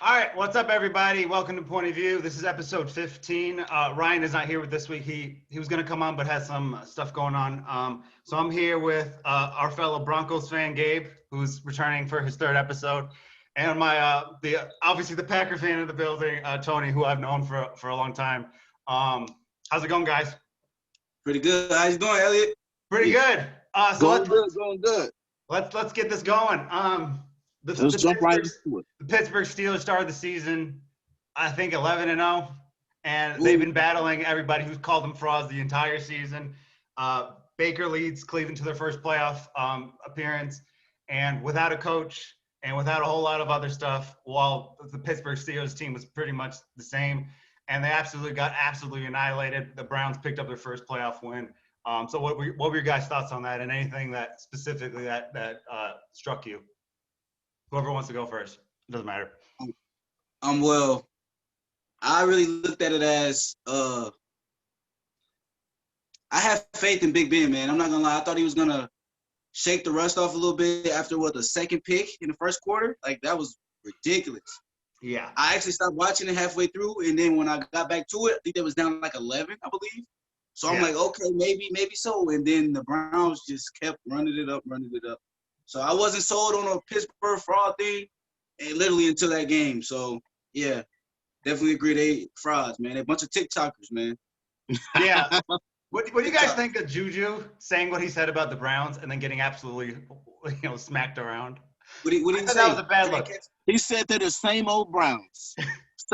All right, what's up, everybody? Welcome to Point of View. This is episode 15. Ryan is not here with this week. He was going to come on, but has some stuff going on. So I'm here with our fellow Broncos fan, Gabe, who's returning for his third episode, and my obviously the Packer fan of the building, Toni, who I've known for a long time. How's it going, guys? Pretty good. How you doing, Elliot? Pretty good. Going good. Let's get this going. Let's jump right into it. The Pittsburgh Steelers started the season, I think, 11-0, and they've been battling everybody who's called them frauds the entire season. Baker leads Cleveland to their first playoff appearance, and without a coach and without a whole lot of other stuff, while the Pittsburgh Steelers team was pretty much the same, and they got absolutely annihilated. The Browns picked up their first playoff win. So what were your guys' thoughts on that, and anything that specifically that struck you? Whoever wants to go first. It doesn't matter. Well, I really looked at it as I have faith in Big Ben, man. I'm not gonna lie. I thought he was gonna shake the rust off a little bit after the second pick in the first quarter. Like, that was ridiculous. Yeah. I actually stopped watching it halfway through, and then when I got back to it, I think they was down like 11, I believe. So I'm like, okay, maybe so. And then the Browns just kept running it up. So I wasn't sold on a Pittsburgh fraud thing, and literally until that game. So yeah, definitely agree. They frauds, man. They're a bunch of TikTokers, man. Yeah. What do you guys think of Juju saying what he said about the Browns and then getting absolutely, smacked around? What did he say? That was a bad look. He said they're the same old Browns.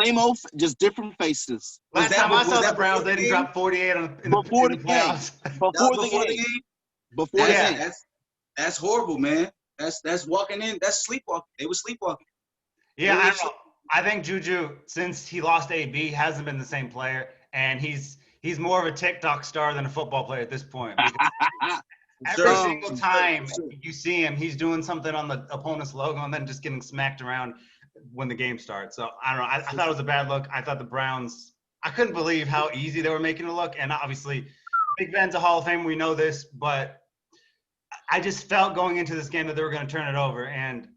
Same old, just different faces. Last time I saw the Browns, they didn't drop 48 in the playoffs. Before the game. Before the game. That's horrible, man. That's walking in. That's sleepwalking. They were sleepwalking. Yeah, I don't know. I think Juju, since he lost AB, hasn't been the same player, and he's more of a TikTok star than a football player at this point. Every single time you see him, he's doing something on the opponent's logo and then just getting smacked around when the game starts. So I don't know. I thought it was a bad look. I thought the Browns, I couldn't believe how easy they were making it look. And obviously, Big Ben's a Hall of Fame. We know this, but I just felt going into this game that they were going to turn it over. And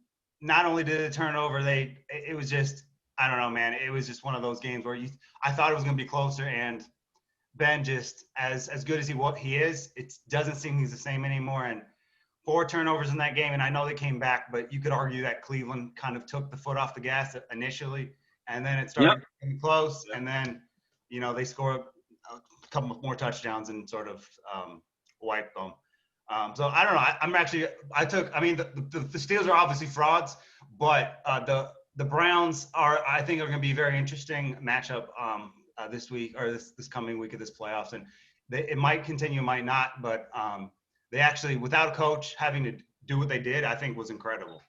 not only did it turn over, it was just, I don't know, man. It was just one of those games where I thought it was going to be closer, and Ben just, as good as he is, it doesn't seem he's the same anymore. And 4 turnovers in that game, and I know they came back, but you could argue that Cleveland kind of took the foot off the gas initially, and then it started getting close, and then, they scored a couple more touchdowns and sort of wiped them. So I don't know. The Steelers are obviously frauds, but the Browns I think are going to be a very interesting matchup this week, or this coming week of this playoffs, and it might continue, might not, but they actually, without a coach, having to do what they did, I think was incredible.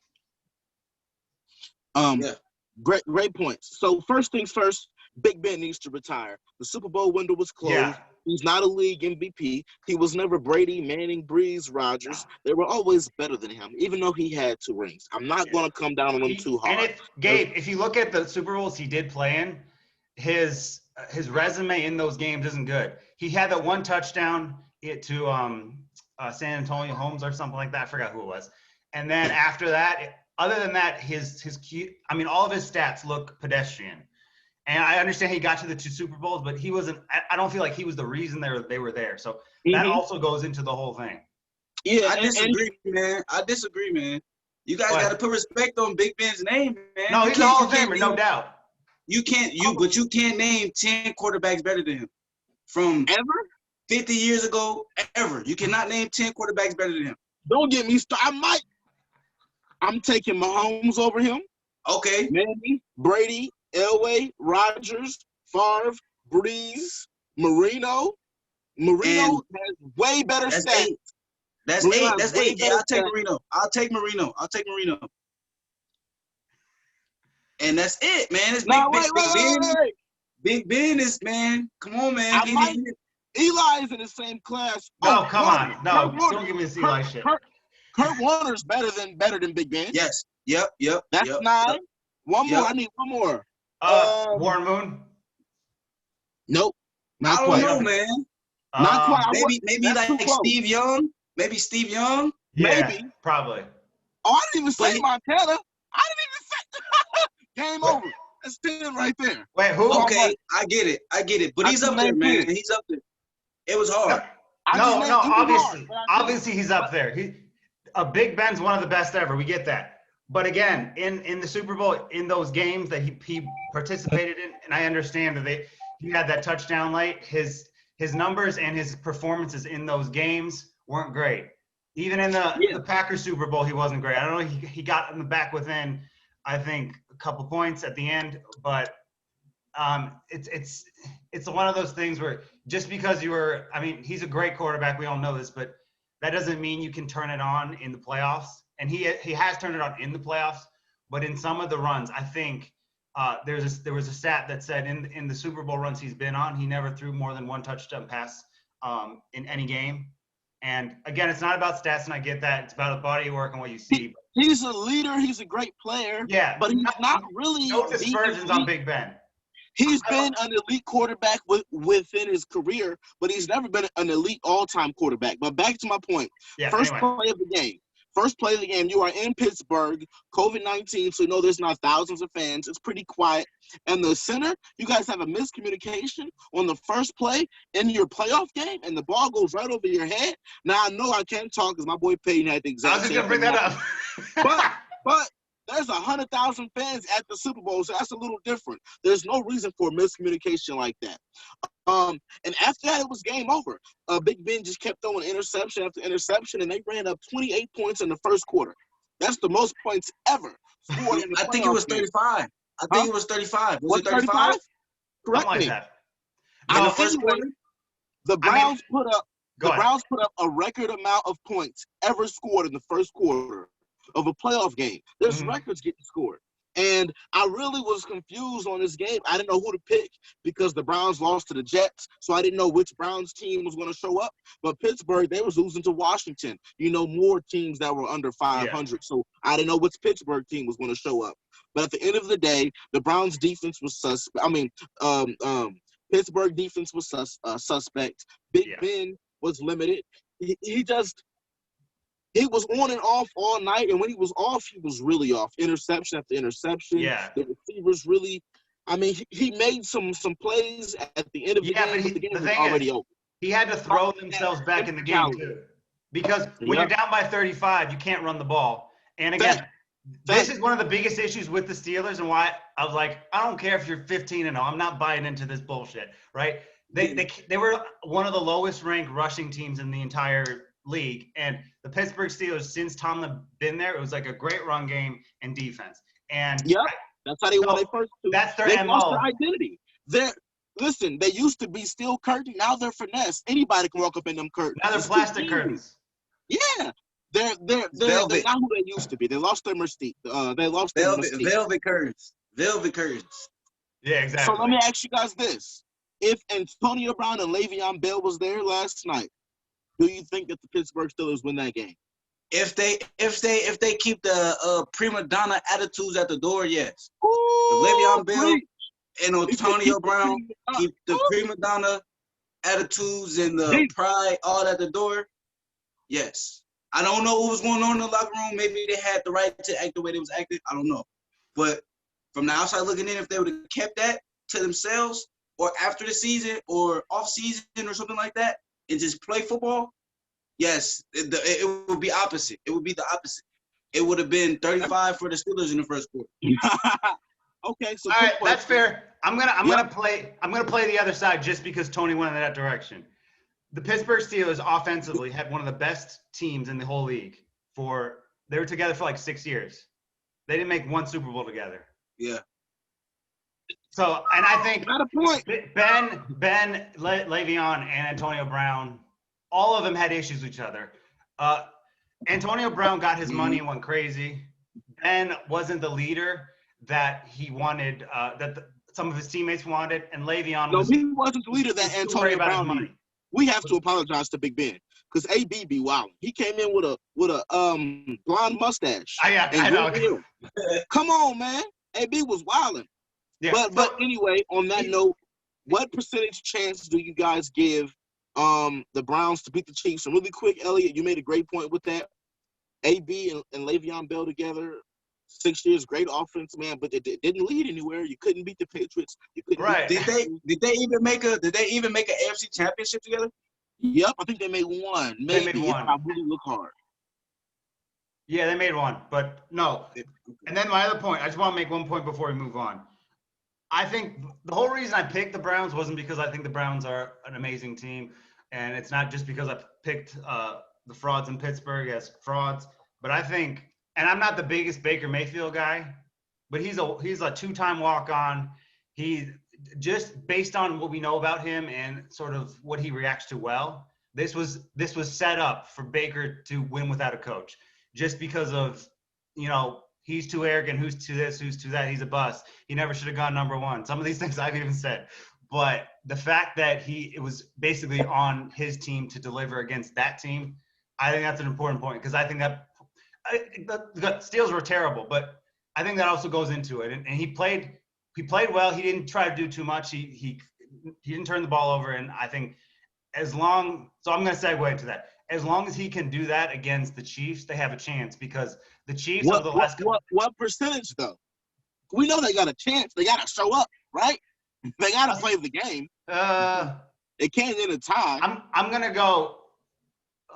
Great points. So first things first, Big Ben needs to retire. The Super Bowl window was closed. Yeah. He's not a league MVP. He was never Brady, Manning, Breeze, Rodgers. They were always better than him, even though he had 2 rings. I'm not going to come down on him too hard. And if you look at the Super Bowls he did play in, his resume in those games isn't good. He had that one touchdown to San Antonio Holmes or something like that. I forgot who it was. And then after that, other than that, all of his stats look pedestrian. And I understand he got to the 2 Super Bowls, but he wasn't. I don't feel like he was the reason they were there. So that also goes into the whole thing. Yeah, I disagree, man. You guys got to put respect on Big Ben's name, man. No, he's a Hall of Famer, no doubt. But you can't name 10 quarterbacks better than him from ever 50 years ago. Ever, you cannot name 10 quarterbacks better than him. Don't get me started. I'm taking Mahomes over him. Okay, Manning, Brady, Elway, Rodgers, Favre, Breeze, Marino. Marino has way better stats. That's 8. That's 8. Yeah, I'll take Marino. And that's it, man. It's Big Ben. Big Ben is, man. Come on, man. Eli is in the same class. No, come on. No, don't give me this Eli shit. Kurt Warner's better than Big Ben. Yes. Yep. That's 9. One more. I need one more. Warren Moon? Nope. Not quite. I don't know, man. Not quite. Maybe like Steve Young. Maybe Steve Young. Yeah, maybe. Probably. Oh, I didn't even say Montana. I didn't even say Game over. That's 10 right there. Wait, who? Okay, I get it. But he's up there, man. He's up there. It was hard. No, obviously he's up there. Big Ben's one of the best ever. We get that. But again, in the Super Bowl, in those games that he participated in, and I understand that he had that touchdown late, his numbers and his performances in those games weren't great. Even in the Packers Super Bowl, he wasn't great. I don't know. He got in the back within, I think, a couple points at the end, but it's one of those things where just because he's a great quarterback. We all know this, but that doesn't mean you can turn it on in the playoffs. And he has turned it on in the playoffs, but in some of the runs, I think there was a stat that said in the Super Bowl runs he's been on, he never threw more than one touchdown pass in any game. And again, it's not about stats, and I get that. It's about body of work and what you see. He's a leader. He's a great player. Yeah, but he's not really. No dispersions on Big Ben. He's been an elite quarterback within his career, but he's never been an elite all-time quarterback. But back to my point. First play of the game. First play of the game, you are in Pittsburgh, COVID-19, so you know there's not thousands of fans. It's pretty quiet. And the center, you guys have a miscommunication on the first play in your playoff game, and the ball goes right over your head. Now, I know I can't talk because my boy Peyton had the exact I was just going to bring that up. But there's 100,000 fans at the Super Bowl, so that's a little different. There's no reason for miscommunication like that. And after that, it was game over. Big Ben just kept throwing interception after interception, and they ran up 28 points in the first quarter. That's the most points ever scored in the I think it was 35. I think it was 35. Was it 35? Correct me. In the first quarter? The Browns put up a record amount of points ever scored in the first quarter of a playoff game. There's records getting scored. And I really was confused on this game. I didn't know who to pick because the Browns lost to the Jets, so I didn't know which Browns team was going to show up. But Pittsburgh, they was losing to Washington. More teams that were under 500. So I didn't know which Pittsburgh team was going to show up. But at the end of the day, the Browns defense was Pittsburgh defense was suspect. Big Ben was limited. He was on and off all night, and when he was off, he was really off. Interception after interception. Yeah. The receivers really he made some plays at the end of the game, but the game was already over. He had to throw themselves back in the game, too. Because when you're down by 35, you can't run the ball. And again, this is one of the biggest issues with the Steelers and why I was like, I don't care if you're 15-0. I'm not buying into this bullshit, right? They were one of the lowest ranked rushing teams in the entire league, and the Pittsburgh Steelers, since Tomlin been there, it was like a great run game and defense. And that's how they won their first two. That's their they MO. Lost their identity. They used to be steel curtain. Now they're finesse. Anybody can walk up in them curtains. Now they're plastic curtains. Yeah, they're not who they used to be. They lost their mystique. They lost their mystique. Velvet curtains. Velvet curtains. Yeah, exactly. So let me ask you guys this: if Antonio Brown and Le'Veon Bell was there last night, do you think that the Pittsburgh Steelers win that game? If they keep the prima donna attitudes at the door, yes. Ooh, if Le'Veon Bell and Antonio Brown keep the prima donna attitudes and the pride all at the door, yes. I don't know what was going on in the locker room. Maybe they had the right to act the way they was acting. I don't know. But from the outside looking in, if they would have kept that to themselves or after the season or off season or something like that, and just play football, yes, it would be opposite. It would be the opposite. It would have been 35 for the Steelers in the first quarter. Okay, so all right, that's fair. I'm gonna play the other side just because Tony went in that direction. The Pittsburgh Steelers offensively had one of the best teams in the whole league. They were together for like 6 years. They didn't make one Super Bowl together. Yeah. So, and I think not a point. Ben, Le'Veon, and Antonio Brown, all of them had issues with each other. Antonio Brown got his money and went crazy. Ben wasn't the leader that he wanted, some of his teammates wanted, and Le'Veon he wasn't the leader that Antonio Brown needed. We have to apologize to Big Ben because AB be wild. He came in with a blonde mustache. I know. Come on, man. AB was wilding. Yeah. But anyway, on that note, what percentage chance do you guys give the Browns to beat the Chiefs? And really quick, Elliot, you made a great point with that. AB and Le'Veon Bell together, 6 years, great offense, man, but it didn't lead anywhere. You couldn't beat the Patriots. You couldn't Right. Did they even make a AFC championship together? Yep, I think they made one. They Maybe made one. if I really look hard. Yeah, they made one, but no. And then my other point, I just want to make one point before we move on. I think the whole reason I picked the Browns wasn't because I think the Browns are an amazing team, and it's not just because I picked the frauds in Pittsburgh as frauds, but I think, and I'm not the biggest Baker Mayfield guy, but he's a two-time walk-on. He just based on what we know about him and sort of what he reacts to well, this was set up for Baker to win without a coach, just because of, he's too arrogant, who's to this, who's to that, he's a bust. He never should have gone number one. Some of these things I've even said. But the fact that it was basically on his team to deliver against that team, I think that's an important point, because I think that the Steelers were terrible, but I think that also goes into it. And he played well. He didn't try to do too much. He didn't turn the ball over. And I think so I'm going to segue into that. As long as he can do that against the Chiefs, they have a chance, because the Chiefs over the last what percentage though? We know they got a chance. They got to show up, right? They got to play the game. It can't end a tie. I'm gonna go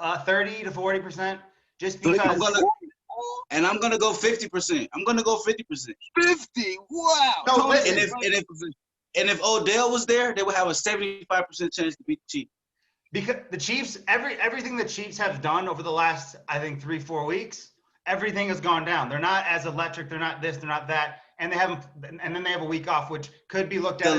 30 to 40%, just because. I'm gonna go 50%. I'm gonna go 50%. 50. Wow. No, and if Odell was there, they would have a 75% chance to beat the Chiefs. Because the Chiefs, everything the Chiefs have done over the last, I think, 3-4 weeks, everything has gone down. They're not as electric. They're not this. They're not that. And then they have a week off, which could be looked at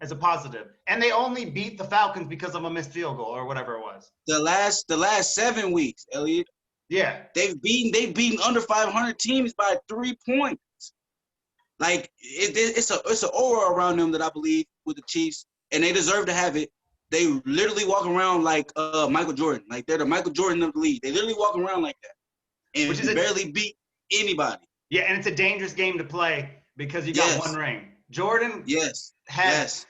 as a positive. And they only beat the Falcons because of a missed field goal or whatever it was. The last 7 weeks, Elliot. Yeah. They've beaten under 500 teams by 3 points. Like it's an aura around them that I believe with the Chiefs, and they deserve to have it. They literally walk around like Michael Jordan. Like they're the Michael Jordan of the league. They literally walk around like that. And barely beat anybody. Yeah, and it's a dangerous game to play because you got one ring. Jordan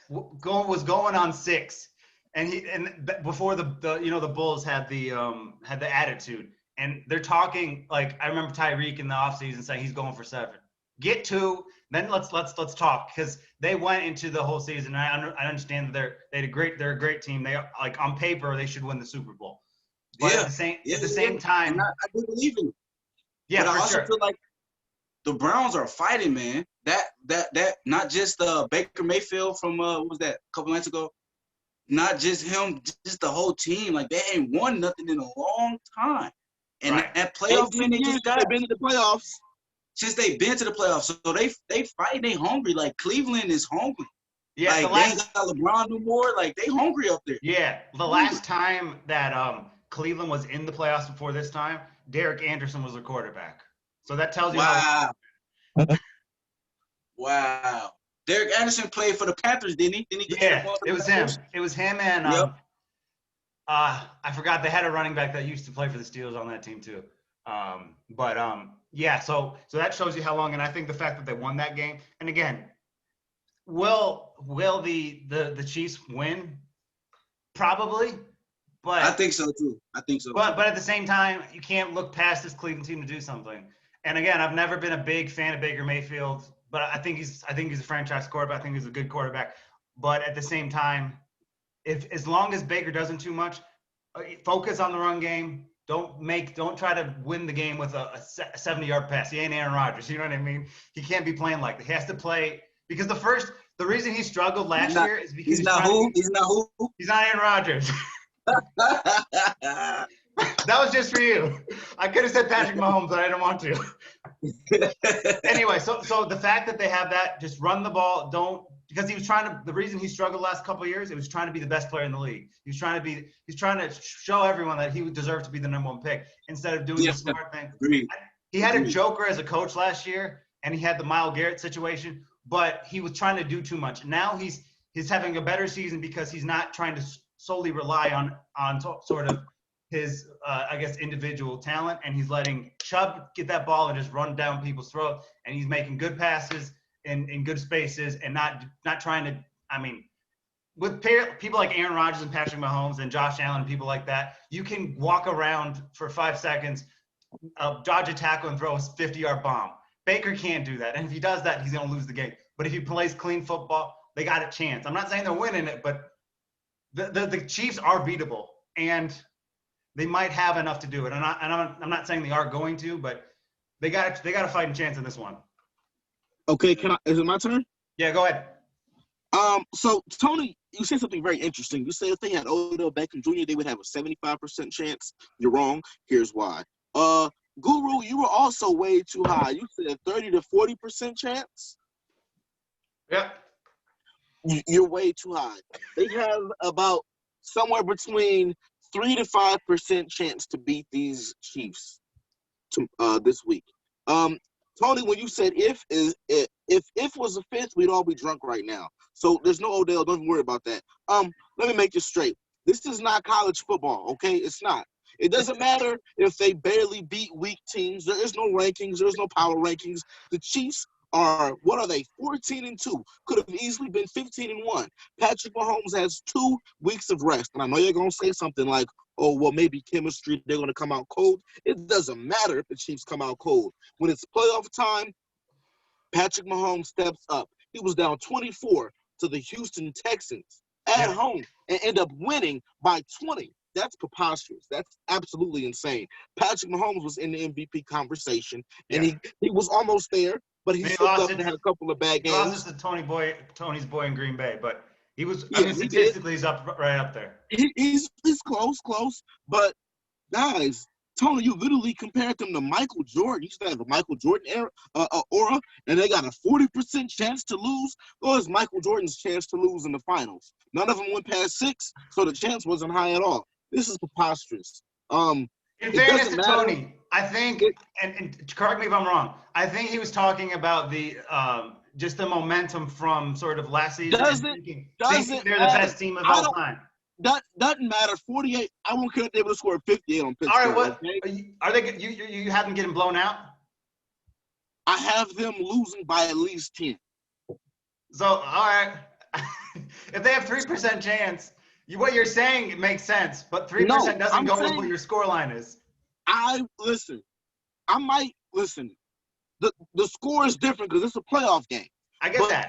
was going on 6. And before the Bulls had the attitude. And they're talking, like, I remember Tyreek in the offseason saying he's going for 7. Get 2, then let's talk, because they went into the whole season. And I understand that they're a great team. They, like, on paper they should win the Super Bowl. But at the same time, and I do believe in it. Yeah, but for I also sure. feel like the Browns are fighting, man. That not just Baker Mayfield from what was that, a couple nights ago? Not just him, just the whole team. Like they ain't won nothing in a long time. And that playoff win they just got. They've been to the playoffs. Since they've been to the playoffs, so they fight, they hungry. Like Cleveland is hungry. Yeah, like they ain't got LeBron no more. Like they hungry up there. Yeah, the last time that Cleveland was in the playoffs before this time, Derek Anderson was the quarterback. So that tells you how. Wow. Derek Anderson played for the Panthers, didn't he? Yeah, it was him. It was him and I forgot they had a running back that used to play for the Steelers on that team too. Yeah, so that shows you how long. And I think the fact that they won that game, and again, will the Chiefs win? Probably, but I think so too. But at the same time, you can't look past this Cleveland team to do something. And again, I've never been a big fan of Baker Mayfield, but I think he's a franchise quarterback. I think he's a good quarterback. But at the same time, as long as Baker doesn't too much, focus on the run game. Don't try to win the game with a 70-yard pass. He ain't Aaron Rodgers. You know what I mean? He can't be playing like that. He has to play because the reason he struggled last year is because he's not who? He's not Aaron Rodgers. That was just for you. I could have said Patrick Mahomes, but I didn't want to. Anyway, so the fact that they have that, just run the ball, because the reason he struggled the last couple of years, it was trying to be the best player in the league. He's trying to show everyone that he would deserve to be the number 1 pick instead of doing the smart thing. He had a joker as a coach last year, and he had the Myles Garrett situation, but he was trying to do too much. Now he's having a better season because he's not trying to solely rely on sort of his, individual talent, and he's letting Chubb get that ball and just run down people's throats, and he's making good passes in good spaces and not trying to, with people like Aaron Rodgers and Patrick Mahomes and Josh Allen and people like that, you can walk around for 5 seconds, dodge a tackle and throw a 50-yard bomb. Baker can't do that. And if he does that, he's going to lose the game. But if he plays clean football, they got a chance. I'm not saying they're winning it, but the Chiefs are beatable. And they might have enough to do it. I'm not saying they are going to, but they got a fighting chance in this one. Okay, is it my turn? Yeah, go ahead. So Tony, you said something very interesting. You said if they had Odell Beckham Jr., they would have a 75% chance. You're wrong. Here's why. Guru, you were also way too high. You said 30 to 40% chance. Yeah. You're way too high. They have about somewhere between 3 to 5% chance to beat these Chiefs this week. Tony, when you said if was a fifth, we'd all be drunk right now. So there's no Odell. Don't worry about that. Let me make this straight. This is not college football, okay? It's not. It doesn't matter if they barely beat weak teams. There is no rankings. There's no power rankings. The Chiefs are, what are they, 14-2. Could have easily been 15-1. Patrick Mahomes has 2 weeks of rest. And I know you're going to say something like, oh, well, maybe chemistry, they're going to come out cold. It doesn't matter if the Chiefs come out cold. When it's playoff time, Patrick Mahomes steps up. He was down 24 to the Houston Texans at home and end up winning by 20. That's preposterous. That's absolutely insane. Patrick Mahomes was in the MVP conversation, and he was almost there, but he slipped up and had a couple of bad games. He lost to Tony's boy in Green Bay, but he was, statistically, he's right up there. He's close. But, guys, Tony, you literally compared them to Michael Jordan. You used to have a Michael Jordan aura, and they got a 40% chance to lose. Or is Michael Jordan's chance to lose in the finals? None of them went past 6, so the chance wasn't high at all. This is preposterous. In fairness to Tony, I think, and correct me if I'm wrong, I think he was talking about the just the momentum from sort of last season. Thinking they're the best team of all time. That doesn't matter. 48. I won't care if they would have scored 58 on Pittsburgh. All right, what are they? You have them getting blown out? I have them losing by at least 10. So, all right, if they have 3% chance, what you're saying makes sense, but 3% doesn't go with what your score line is. I might listen. The score is different because it's a playoff game. I get that.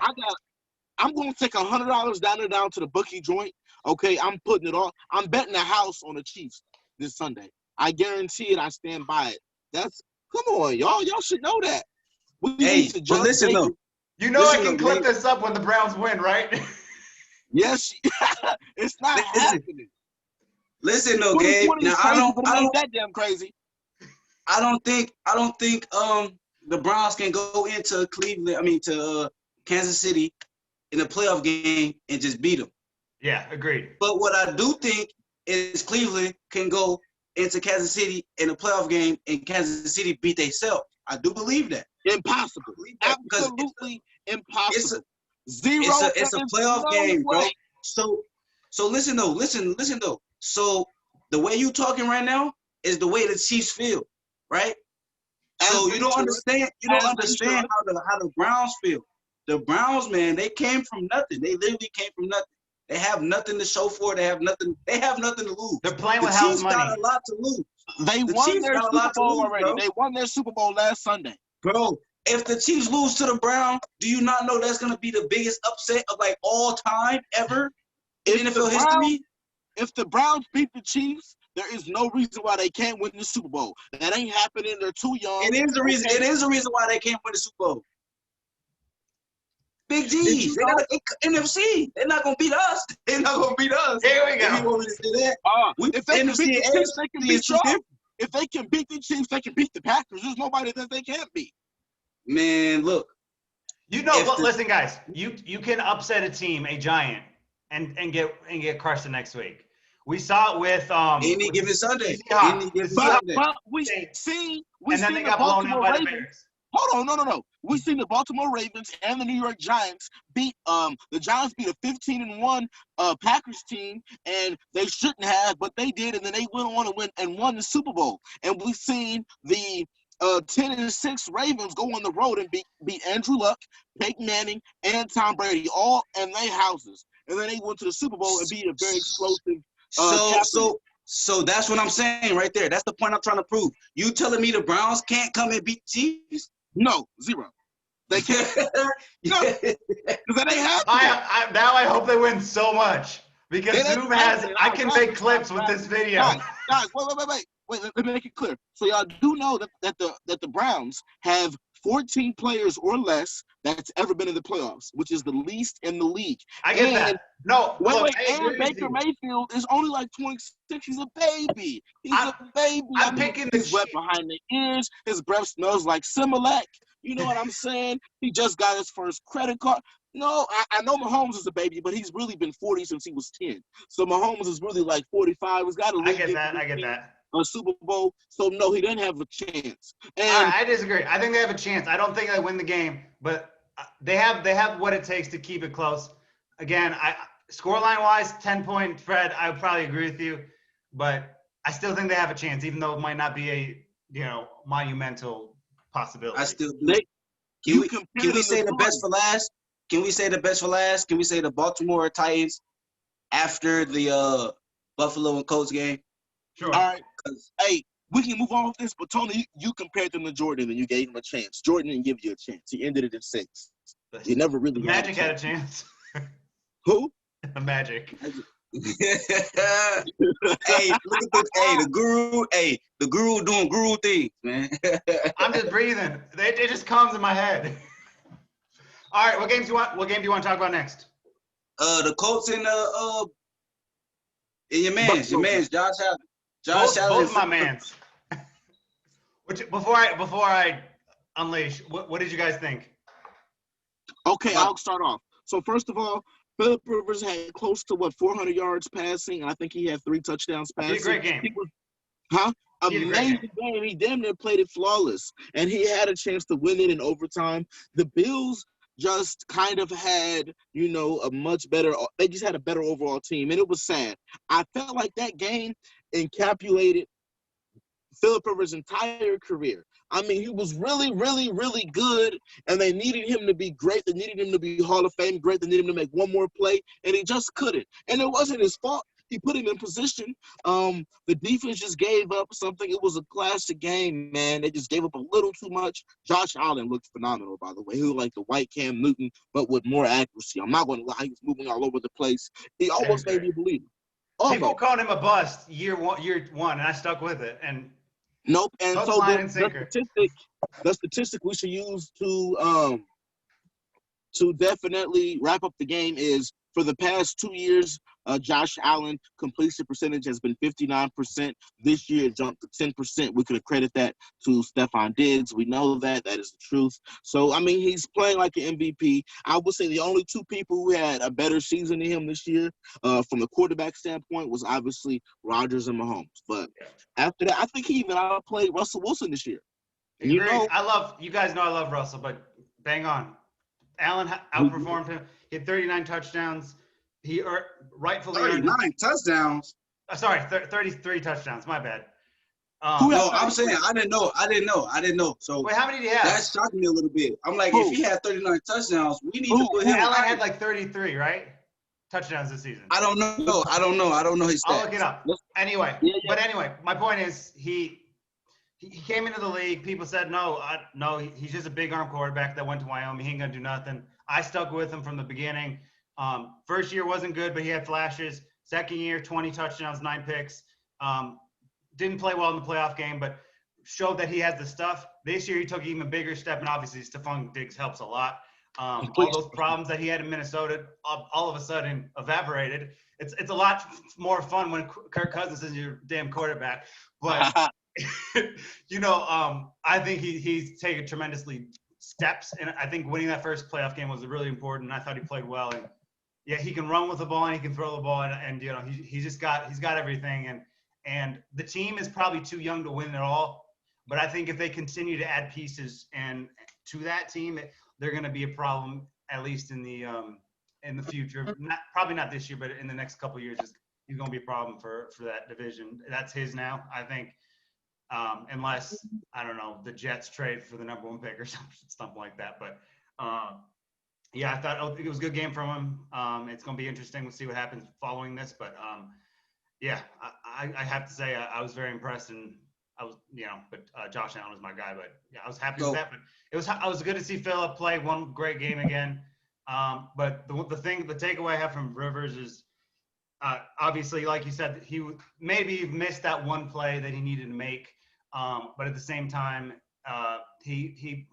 I'm going to take $100 down to the bookie joint. Okay, I'm putting it on. I'm betting the house on the Chiefs this Sunday. I guarantee it. I stand by it. Come on, y'all. Y'all should know that. But listen though. You know I can clip this up when the Browns win, right? Yes, it's not happening. Listen though, Gabe. Now I don't that damn crazy. I don't think the Browns can go into to Kansas City in a playoff game and just beat them. Yeah, agreed. But what I do think is Cleveland can go into Kansas City in a playoff game and Kansas City beat themselves. I do believe that. Impossible. Absolutely impossible. It's a playoff game, bro. So listen though. So the way you talking right now is the way the Chiefs feel, right? So you don't understand how the Browns feel. The Browns, man, they came from nothing. They literally came from nothing. They have nothing to show for it. They have nothing to lose. They're playing with house money. The Chiefs got a lot to lose. They won their Super Bowl already. Bro. They won their Super Bowl last Sunday. Bro, if the Chiefs lose to the Browns, do you not know that's going to be the biggest upset of like all time ever in NFL history? If the Browns beat the Chiefs, there is no reason why they can't win the Super Bowl. That ain't happening. They're too young. It is the reason. It is the reason why they can't win the Super Bowl. Big G's. They got NFC. They're not gonna beat us. They're not gonna beat us. Here we go. You want me to say that? If they can beat the Chiefs, they can beat y'all. If they can beat the Chiefs, they can beat the Packers. There's nobody that they can't beat. Man, look. Listen, guys. You can upset a team, a giant, and get crushed the next week. We saw it with any given Sunday. But we seen the Baltimore Ravens. Hold on, no. We've seen the Baltimore Ravens and the New York Giants beat the Giants beat a 15-1 Packers team, and they shouldn't have, but they did, and then they went on and won the Super Bowl. And we've seen the 10-6 Ravens go on the road and beat Andrew Luck, Peyton Manning, and Tom Brady all in their houses, and then they went to the Super Bowl and beat a very explosive. So that's what I'm saying right there. That's the point I'm trying to prove. You telling me the Browns can't come and beat the Chiefs? No, zero. They can't. No, because they have to. Now I hope they win so much because Zoom has. I can make clips with this video. Guys, wait. Let me make it clear. So y'all do know that the Browns have 14 players or less that's ever been in the playoffs, which is the least in the league. I get that. No, and Baker Mayfield is only like 26. He's a baby. He's a baby. He's wet behind the ears. His breath smells like Similac. You know what I'm saying? He just got his first credit card. No, I know Mahomes is a baby, but he's really been 40 since he was 10. So Mahomes is really like 45. He's got I get that. A Super Bowl. So no, he doesn't have a chance. And I disagree. I think they have a chance. I don't think they win the game, but they have what it takes to keep it close. Again, scoreline wise, 10-point spread, I would probably agree with you, but I still think they have a chance, even though it might not be a monumental possibility. I still do. Can we say the best for last? Can we say the best for last? Can we say the Baltimore Titans after the Buffalo and Colts game? Sure. All right. Hey, we can move on with this, but Tony, you compared them to Jordan and you gave him a chance. Jordan didn't give you a chance. He ended it in 6. He never really Magic had a chance. Who? The Magic. Hey, look at this. Hey, the guru doing guru things, man. I'm just breathing. It just comes in my head. All right, what game do you want to talk about next? The Colts and your man's Josh Allen. Josh Allen. Both my mans. Before I unleash, what did you guys think? Okay, I'll start off. So first of all, Philip Rivers had close to 400 yards passing, and I think he had 3 touchdowns passing. He had a great game. Amazing game. He damn near played it flawless, and he had a chance to win it in overtime. The Bills just kind of had, they just had a better overall team, and it was sad. I felt like that game encapsulated Philip Rivers' entire career. I mean, he was really, really, really good, and they needed him to be great. They needed him to be Hall of Fame great. They needed him to make one more play, and he just couldn't. And it wasn't his fault. He put him in position. The defense just gave up something. It was a classic game, man. They just gave up a little too much. Josh Allen looked phenomenal, by the way. He looked like the white Cam Newton, but with more accuracy. I'm not going to lie. He was moving all over the place. He almost made me believe it. People called him a bust year one, and I stuck with it. And nope. And so the statistic we should use to definitely wrap up the game is for the past 2 years, Josh Allen completion percentage has been 59%. This year it jumped to 10%. We could accredit that to Stephon Diggs. We know that. That is the truth. So, I mean, he's playing like an MVP. I would say the only 2 people who had a better season than him this year from the quarterback standpoint was obviously Rodgers and Mahomes. But after that, I think he even outplayed Russell Wilson this year. You guys know I love Russell, but bang on. Allen outperformed him. He had 39 touchdowns. He rightfully 39 touchdowns. Sorry, 33 touchdowns. My bad. No, I'm saying I didn't know. So wait, how many did he have? That shocked me a little bit. I'm like, if he had 39 touchdowns, we need to put him. Allen had like 33, right? Touchdowns this season. I don't know. I don't know his stats. I'll look it up. Anyway, but anyway, my point is he came into the league. People said no, he's just a big arm quarterback that went to Wyoming. He ain't gonna do nothing. I stuck with him from the beginning. First year wasn't good, but he had flashes. Second year, 20 touchdowns, 9 picks. Didn't play well in the playoff game, but showed that he has the stuff. This year, he took an even bigger step, and obviously Stephon Diggs helps a lot. All those problems that he had in Minnesota all of a sudden evaporated. It's a lot more fun when Kirk Cousins is your damn quarterback. But I think he's taken tremendously steps, and I think winning that first playoff game was really important. I thought he played well, and he can run with the ball and he can throw the ball, and he's got everything, and the team is probably too young to win it all. But I think if they continue to add pieces and to that team, they're going to be a problem at least in the future. Probably not this year, but in the next couple of years, he's going to be a problem for that division. That's his now, I think. Unless, I don't know, the Jets trade for the number 1 pick or something like that. But, I thought it was a good game from him. It's going to be interesting. We'll see what happens following this. But, I have to say I was very impressed, and but Josh Allen was my guy. But yeah, I was happy with that. But I was good to see Phillip play one great game again. But the takeaway I have from Rivers is obviously, like you said, he maybe missed that one play that he needed to make. But at the same time, he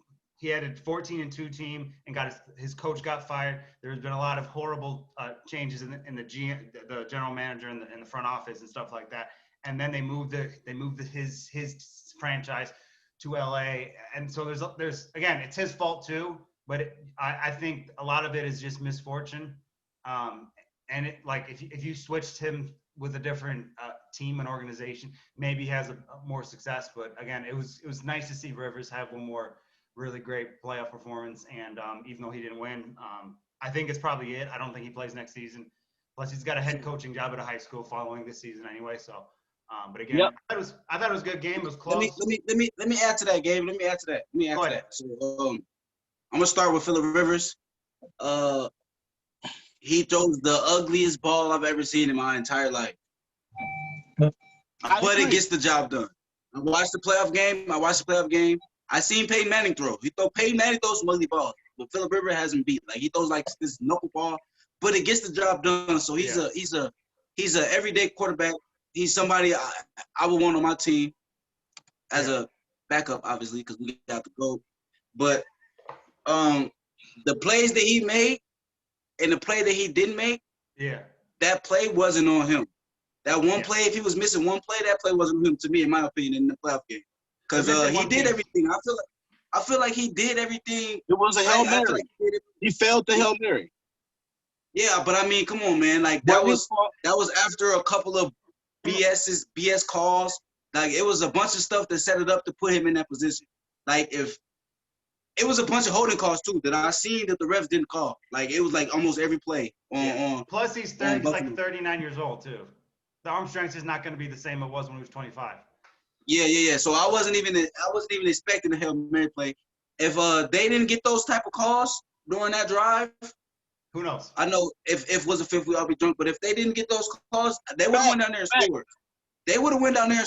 had a 14-2 team and his coach got fired. There's been a lot of horrible changes in the general manager in the front office and stuff like that. And then they moved his franchise to LA. And so there's again, it's his fault too. But I think a lot of it is just misfortune. And if you switched him with a different team and organization, maybe he has a more success. But again, it was nice to see Rivers have one more really great playoff performance. And even though he didn't win, I think it's probably it. I don't think he plays next season. Plus, he's got a head coaching job at a high school following this season anyway. So, but again, yep. I thought it was a good game. It was close. Let me add to that, Gabe. Let me add to that. So, I'm gonna start with Phillip Rivers. He throws the ugliest ball I've ever seen in my entire life. But it gets the job done. I watched the playoff game. I seen Peyton Manning throw. Peyton Manning throws some ugly balls, but Phillip Rivers has him beat. Like he throws like this knuckle ball, but it gets the job done. So he's a everyday quarterback. He's somebody I would want on my team as a backup, obviously, because we got to go. But the plays that he made and the play that he didn't make, that play wasn't on him. That one play, if he was missing one play, that play wasn't on him, to me, in my opinion, in the playoff game. Because he did everything. I feel like he did everything. It was a Hail Mary. He failed the Hail Mary. Yeah, but I mean, come on, man. Like that was after a couple of BS calls. Like it was a bunch of stuff that set it up to put him in that position. Like if it was a bunch of holding calls too that I seen that the refs didn't call. Like it was like almost every play on. Plus he's 39 years old too. The arm strength is not going to be the same it was when he was 25. Yeah. So I wasn't even expecting a Hail Mary play. If they didn't get those type of calls during that drive, who knows? I know if was a fifth, we all be drunk. But if they didn't get those calls, they would have went down there and scored. They would have went down there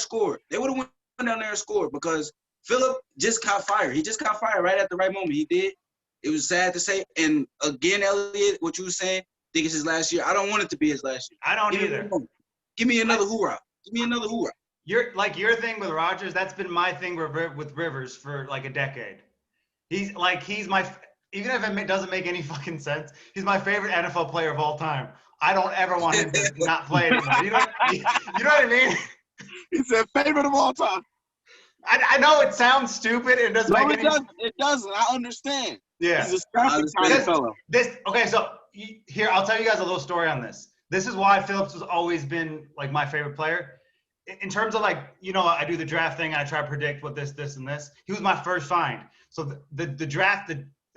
and scored. Because Phillip just caught fire. He just caught fire right at the right moment. He did. It was sad to say. And again, Elliot, what you were saying, I think it's his last year. I don't want it to be his last year. I don't either. Give me another hoorah. Give me another hoorah. Your thing with Rodgers, that's been my thing with Rivers for like a decade. He's my, even if it doesn't make any fucking sense, he's my favorite NFL player of all time. I don't ever want him to not play anymore. You know what I mean? He said favorite of all time. I know it sounds stupid. It doesn't make any sense. It doesn't. I understand. Yeah. He's a scrappy kind of fellow. Okay, so here, I'll tell you guys a little story on this. This is why Phillips has always been like my favorite player. In terms of like, I do the draft thing. I try to predict what this, and this. He was my first find. So the draft,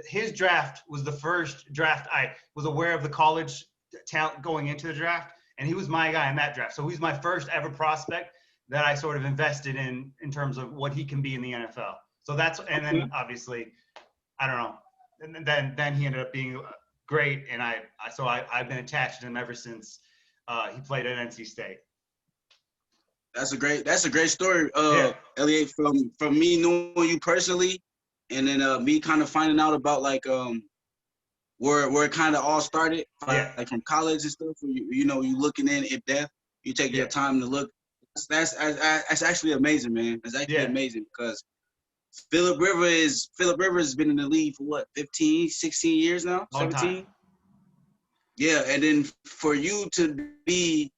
his draft was the first draft I was aware of the college talent going into the draft, and he was my guy in that draft. So he's my first ever prospect that I sort of invested in terms of what he can be in the NFL. So and then obviously, I don't know. And then he ended up being great, and I've been attached to him ever since he played at NC State. That's a great story, Elliot. From me knowing you personally, and then me kind of finding out about like where it kind of all started, like from college and stuff. You looking in depth. You take your time to look. That's actually amazing, man. That's actually amazing because Phillip Rivers has been in the league for what, 15, 16 years now? 17? Yeah, and then for you to be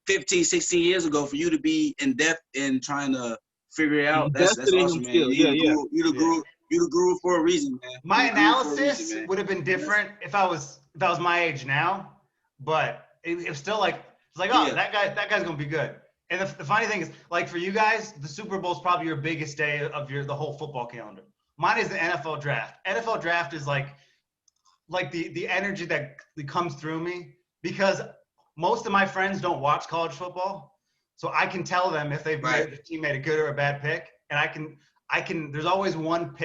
15, 16 years ago, for you to be in depth in trying to figure it out, that's awesome, man. You grew for a reason, man. My analysis would have been different if I was my age now, but it was still like, that guy's gonna be good. And the funny thing is, like for you guys, the Super Bowl is probably your biggest day of the whole football calendar. Mine is the NFL draft. NFL draft is like the energy that comes through me, because most of my friends don't watch college football, so I can tell them if the team made a good or a bad pick, and I can. There's always one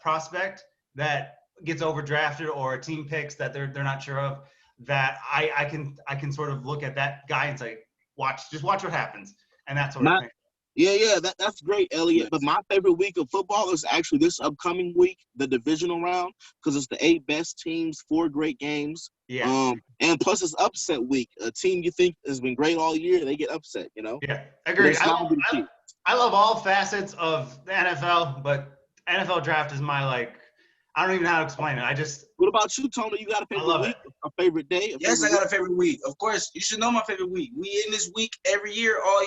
prospect that gets overdrafted, or a team picks that they're not sure of, that I can sort of look at that guy and say, watch what happens. and that sort of thing. Yeah, that's great, Elliot. But my favorite week of football is actually this upcoming week, the divisional round, because it's the 8 best teams, 4 great games. Yeah. And plus it's upset week. A team you think has been great all year, they get upset, you know? Yeah, agreed. I I love all facets of the NFL, but NFL draft is my I don't even know how to explain it. What about you, Tony? You got a favorite week, a favorite day? Yes, I got a favorite week. Of course, you should know my favorite week. We in this week every year, all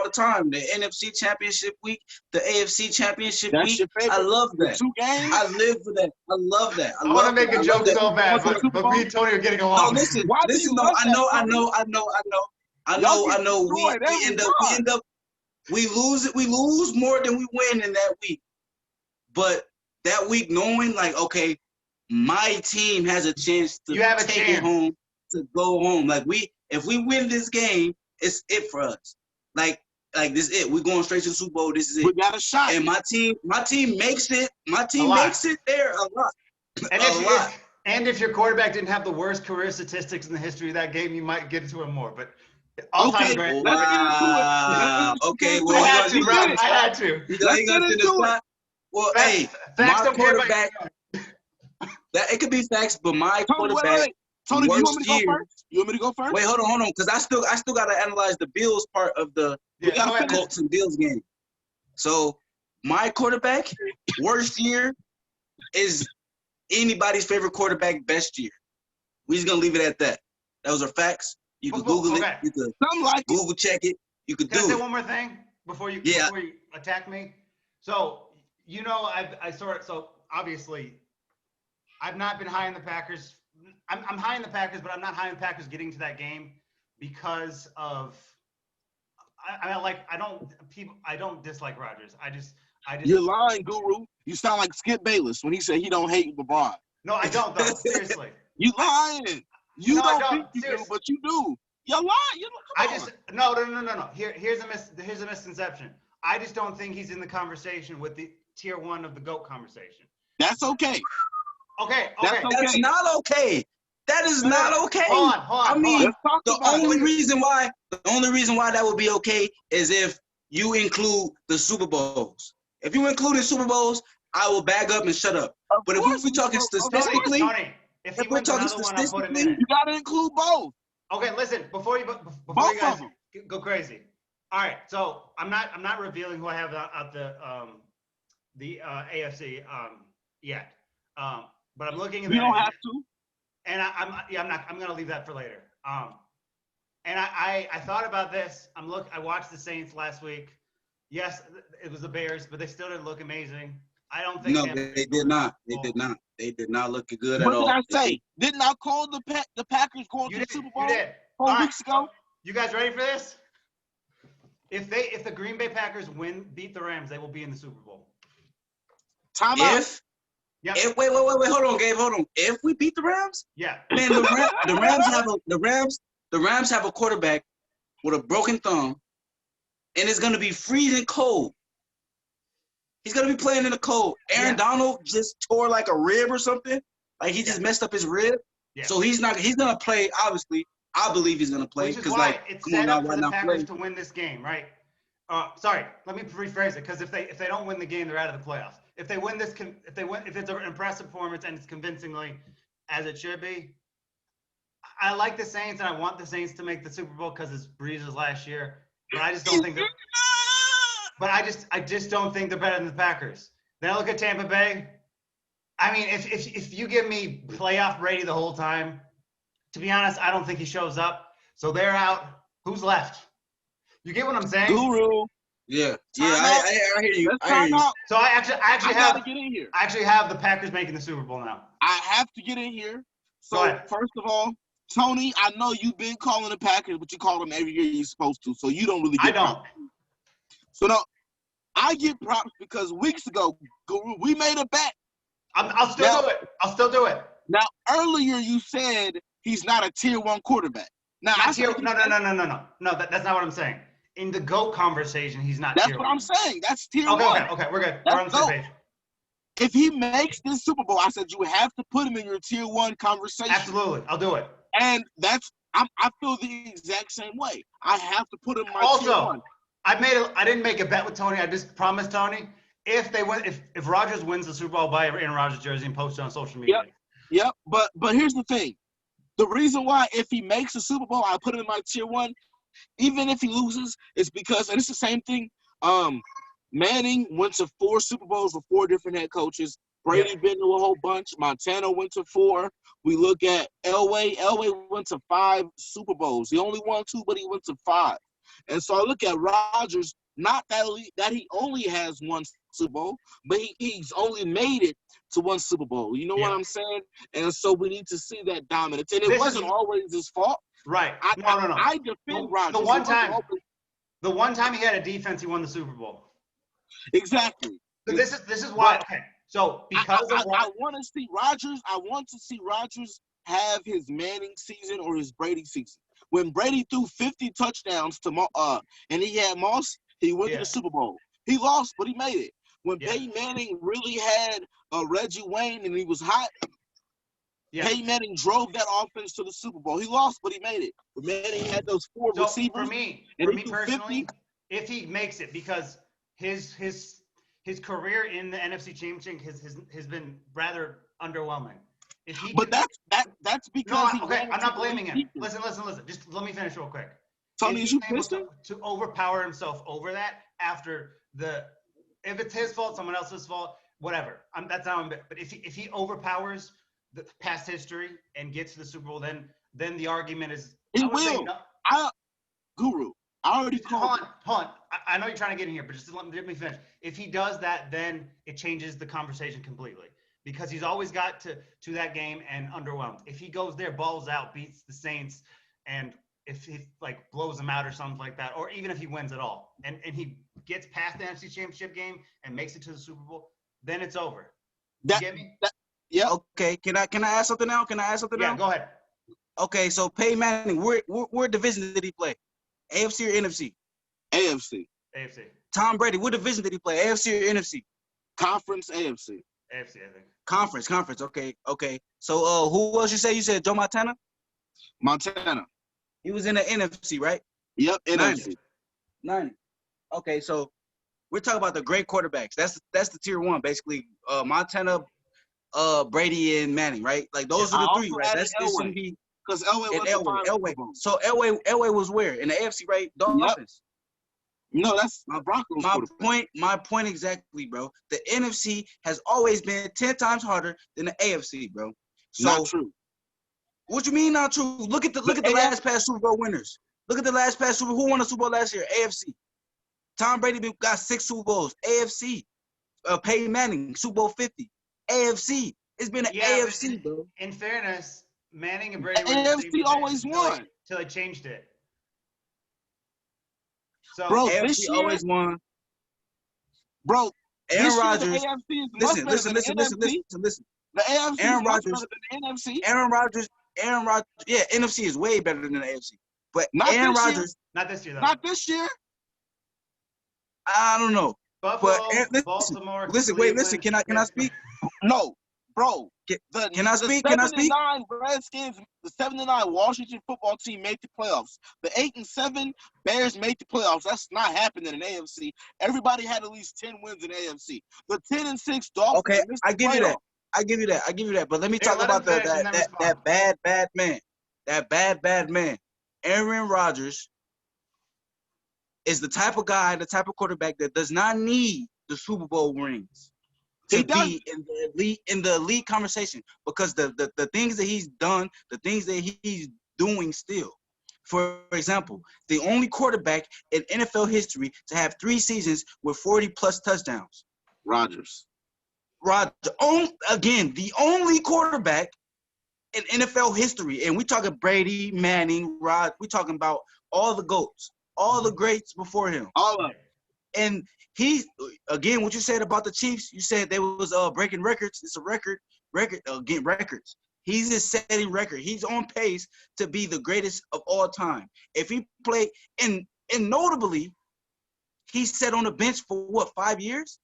the time. The NFC Championship week, the AFC Championship week. Your favorite? I love that. 2 games? I live for that. I love that. I want to make a joke so bad, but me and Tony are getting along. No, listen. No, I know. We lose more than we win in that week. But that week, knowing okay, my team has a chance to take it home, to go home. If we win this game, it's it for us. Like this is it. We're going straight to the Super Bowl. This is it. We got a shot. And my team makes it. My team makes it there a lot. And if your quarterback didn't have the worst career statistics in the history of that game, you might get to him more. But all-time great. Wow. Okay. Well, I had to. Let's get into it. Well, hey, my quarterback. That it could be facts, but my quarterback. Wait. Tony, you want me to go first? You want me to go first? Wait, hold on, because I still got to analyze the Bills part of the Colts and Bills game. So my quarterback worst year is anybody's favorite quarterback best year. We're just gonna leave it at that. Those are facts. You can Google it. You can Google check it. You can do it. Can I say one more thing before you attack me? So so obviously I've not been high in the Packers. I'm high in the Packers, but I'm not high in the Packers getting to that game because of I don't dislike Rodgers. I just You're lying, Guru. You sound like Skip Bayless when he said he don't hate LeBron. No, I don't though. Seriously. You lying. You don't think you do, but you do. You're lying. No. Here's a misconception. I just don't think he's in the conversation with the tier 1 of the GOAT conversation. That's okay. Okay. That's not okay. That is not okay. Hold on. I mean, the only reason why that would be okay is if you include the Super Bowls. If you include the Super Bowls, I will bag up and shut up. But if we're talking statistically, if we're talking statistically, you gotta include both. Okay, listen. Before you guys go crazy. All right, so I'm not revealing who I have out the AFC yet. But I'm looking at You don't have to. And I'm gonna leave that for later. And I thought about this. I watched the Saints last week. Yes, it was the Bears, but they still didn't look amazing. I don't think. No, they did not. They did not. They did not look good at all. What did I say? Didn't I call the Packers going to the Super Bowl? You did. 4 weeks ago. You guys ready for this? If the Green Bay Packers beat the Rams, they will be in the Super Bowl. Time out. Wait, hold on, Gabe, hold on. If we beat the Rams, man, the Rams have a quarterback with a broken thumb, and it's gonna be freezing cold. He's gonna be playing in the cold. Aaron Donald just tore like a rib or something. Like he just messed up his rib. Yeah. So he's gonna play. Obviously, I believe he's gonna play because it's set up for the Packers to win this game, right? Sorry, let me rephrase it because if they don't win the game, they're out of the playoffs. If they win if it's an impressive performance and it's convincingly as it should be, I like the Saints and I want the Saints to make the Super Bowl because it's Breeze's last year. But I just don't think they're. But I just don't think they're better than the Packers. Then I look at Tampa Bay. I mean, if you give me playoff Brady the whole time, to be honest, I don't think he shows up. So they're out. Who's left? You get what I'm saying? Guru. Yeah, I hear you. So I actually have the Packers making the Super Bowl now. I have to get in here. So first of all, Tony, I know you've been calling the Packers, but you call them every year you're supposed to. So you don't really get props. So no, I get props because weeks ago, Guru, we made a bet. I'll still do it. Now earlier you said he's not a tier 1 quarterback. Now No, that's not what I'm saying. In the GOAT conversation, he's not tier 1. That's what I'm saying. That's tier 1. Okay, we're good. We're on the same page. If he makes this Super Bowl, I said you have to put him in your tier 1 conversation. Absolutely. I'll do it. And I feel the exact same way. I have to put him in my tier 1. I didn't make a bet with Tony. I just promised Tony if Rodgers wins the Super Bowl, buy Aaron Rodgers jersey and post it on social media. Yep. But here's the thing. The reason why, if he makes the Super Bowl, I put him in my tier 1. Even if he loses, it's because, and it's the same thing. Manning went to 4 Super Bowls with 4 different head coaches. Brady been to a whole bunch. Montana went to 4. We look at Elway. Elway went to 5 Super Bowls. He only won 2, but he went to 5. And so I look at Rodgers, not that he only has 1 Super Bowl, but he's only made it to 1 Super Bowl. You know what I'm saying? And so we need to see that dominance. And it wasn't always his fault. Right. No. I defend Rodgers. The one time he had a defense, he won the Super Bowl. Exactly. So this is why. Okay. So because I want to see Rodgers. I want to see Rodgers have his Manning season or his Brady season. When Brady threw 50 touchdowns to and he had Moss, he went to the Super Bowl. He lost, but he made it. When Peyton Manning really had Reggie Wayne and he was hot, Peyton Manning drove that offense to the Super Bowl. He lost, but he made it. When Manning had those 4 receivers. For me personally, 50, if he makes it, because his career in the NFC Championship has been rather underwhelming. That's because I'm not blaming him. Listen. Just let me finish real quick. Tony, is you pissed to overpower himself over that after if it's his fault, someone else's fault, whatever. That's not him. But if he overpowers the past history and gets to the Super Bowl, then the argument is he will. Guru, I already called. Hold on. I know you're trying to get in here, but just let me finish. If he does that, then it changes the conversation completely. Because he's always got to that game and underwhelmed. If he goes there, balls out, beats the Saints, and if he blows them out or something like that, or even if he wins at all, and he gets past the NFC Championship game and makes it to the Super Bowl, then it's over. You get me? Yeah. Okay. Can I ask something now? Yeah. Go ahead. Okay. So Peyton Manning, where division did he play? AFC or NFC? AFC. Tom Brady, what division did he play? AFC or NFC? Conference. AFC. AFC, I think. Conference. Okay. So who else you said? You said Joe Montana? Montana. He was in the NFC, right? Yep, NFC. 90. Okay, so we're talking about the great quarterbacks. That's the tier 1, basically. Montana, Brady, and Manning, right? Like those are the 3, right? That's shouldn't be because Elway. So Elway was where? In the AFC, right? Dolphins. No, that's my Broncos. My point exactly, bro. The NFC has always been 10 times harder than the AFC, bro. So, not true. What you mean not true? Look at the last past Super Bowl winners. Look at the last past Super Bowl. Who won the Super Bowl last year? AFC. Tom Brady got 6 Super Bowls. AFC. Peyton Manning, Super Bowl 50. AFC. It's been an AFC, bro. In fairness, Manning and Brady were AFC always won till they changed it. So bro, AFC always won. Bro, Aaron Rodgers. Listen. The AFC Aaron Rodgers better than the NFC. Aaron Rodgers. Yeah, NFC is way better than the AFC. But not Aaron Rodgers. Not this year, though. Not this year. I don't know. Buffalo, but Baltimore. Listen. Can I speak? No, bro. Can I speak? The 7-9 Redskins, the 7-9 Washington football team made the playoffs. The 8-7 Bears made the playoffs. That's not happening in the AFC. Everybody had at least 10 wins in the AFC. The 10-6 Dolphins. Okay, I give you that. I give you that. But let me talk about that bad man. That bad man. Aaron Rodgers is the type of guy, the type of quarterback that does not need the Super Bowl rings to be in the elite conversation, because the things that he's done, the things that he's doing still. For example, the only quarterback in NFL history to have 3 seasons with 40+ touchdowns. Rodgers. Again, the only quarterback in NFL history, and we talking Brady, Manning, we talking about all the GOATs, all the greats before him. All of them. And he, again, what you said about the Chiefs, you said they was breaking records. It's a records. He's just setting record. He's on pace to be the greatest of all time. If he play, and notably, he sat on the bench for what, 5 years?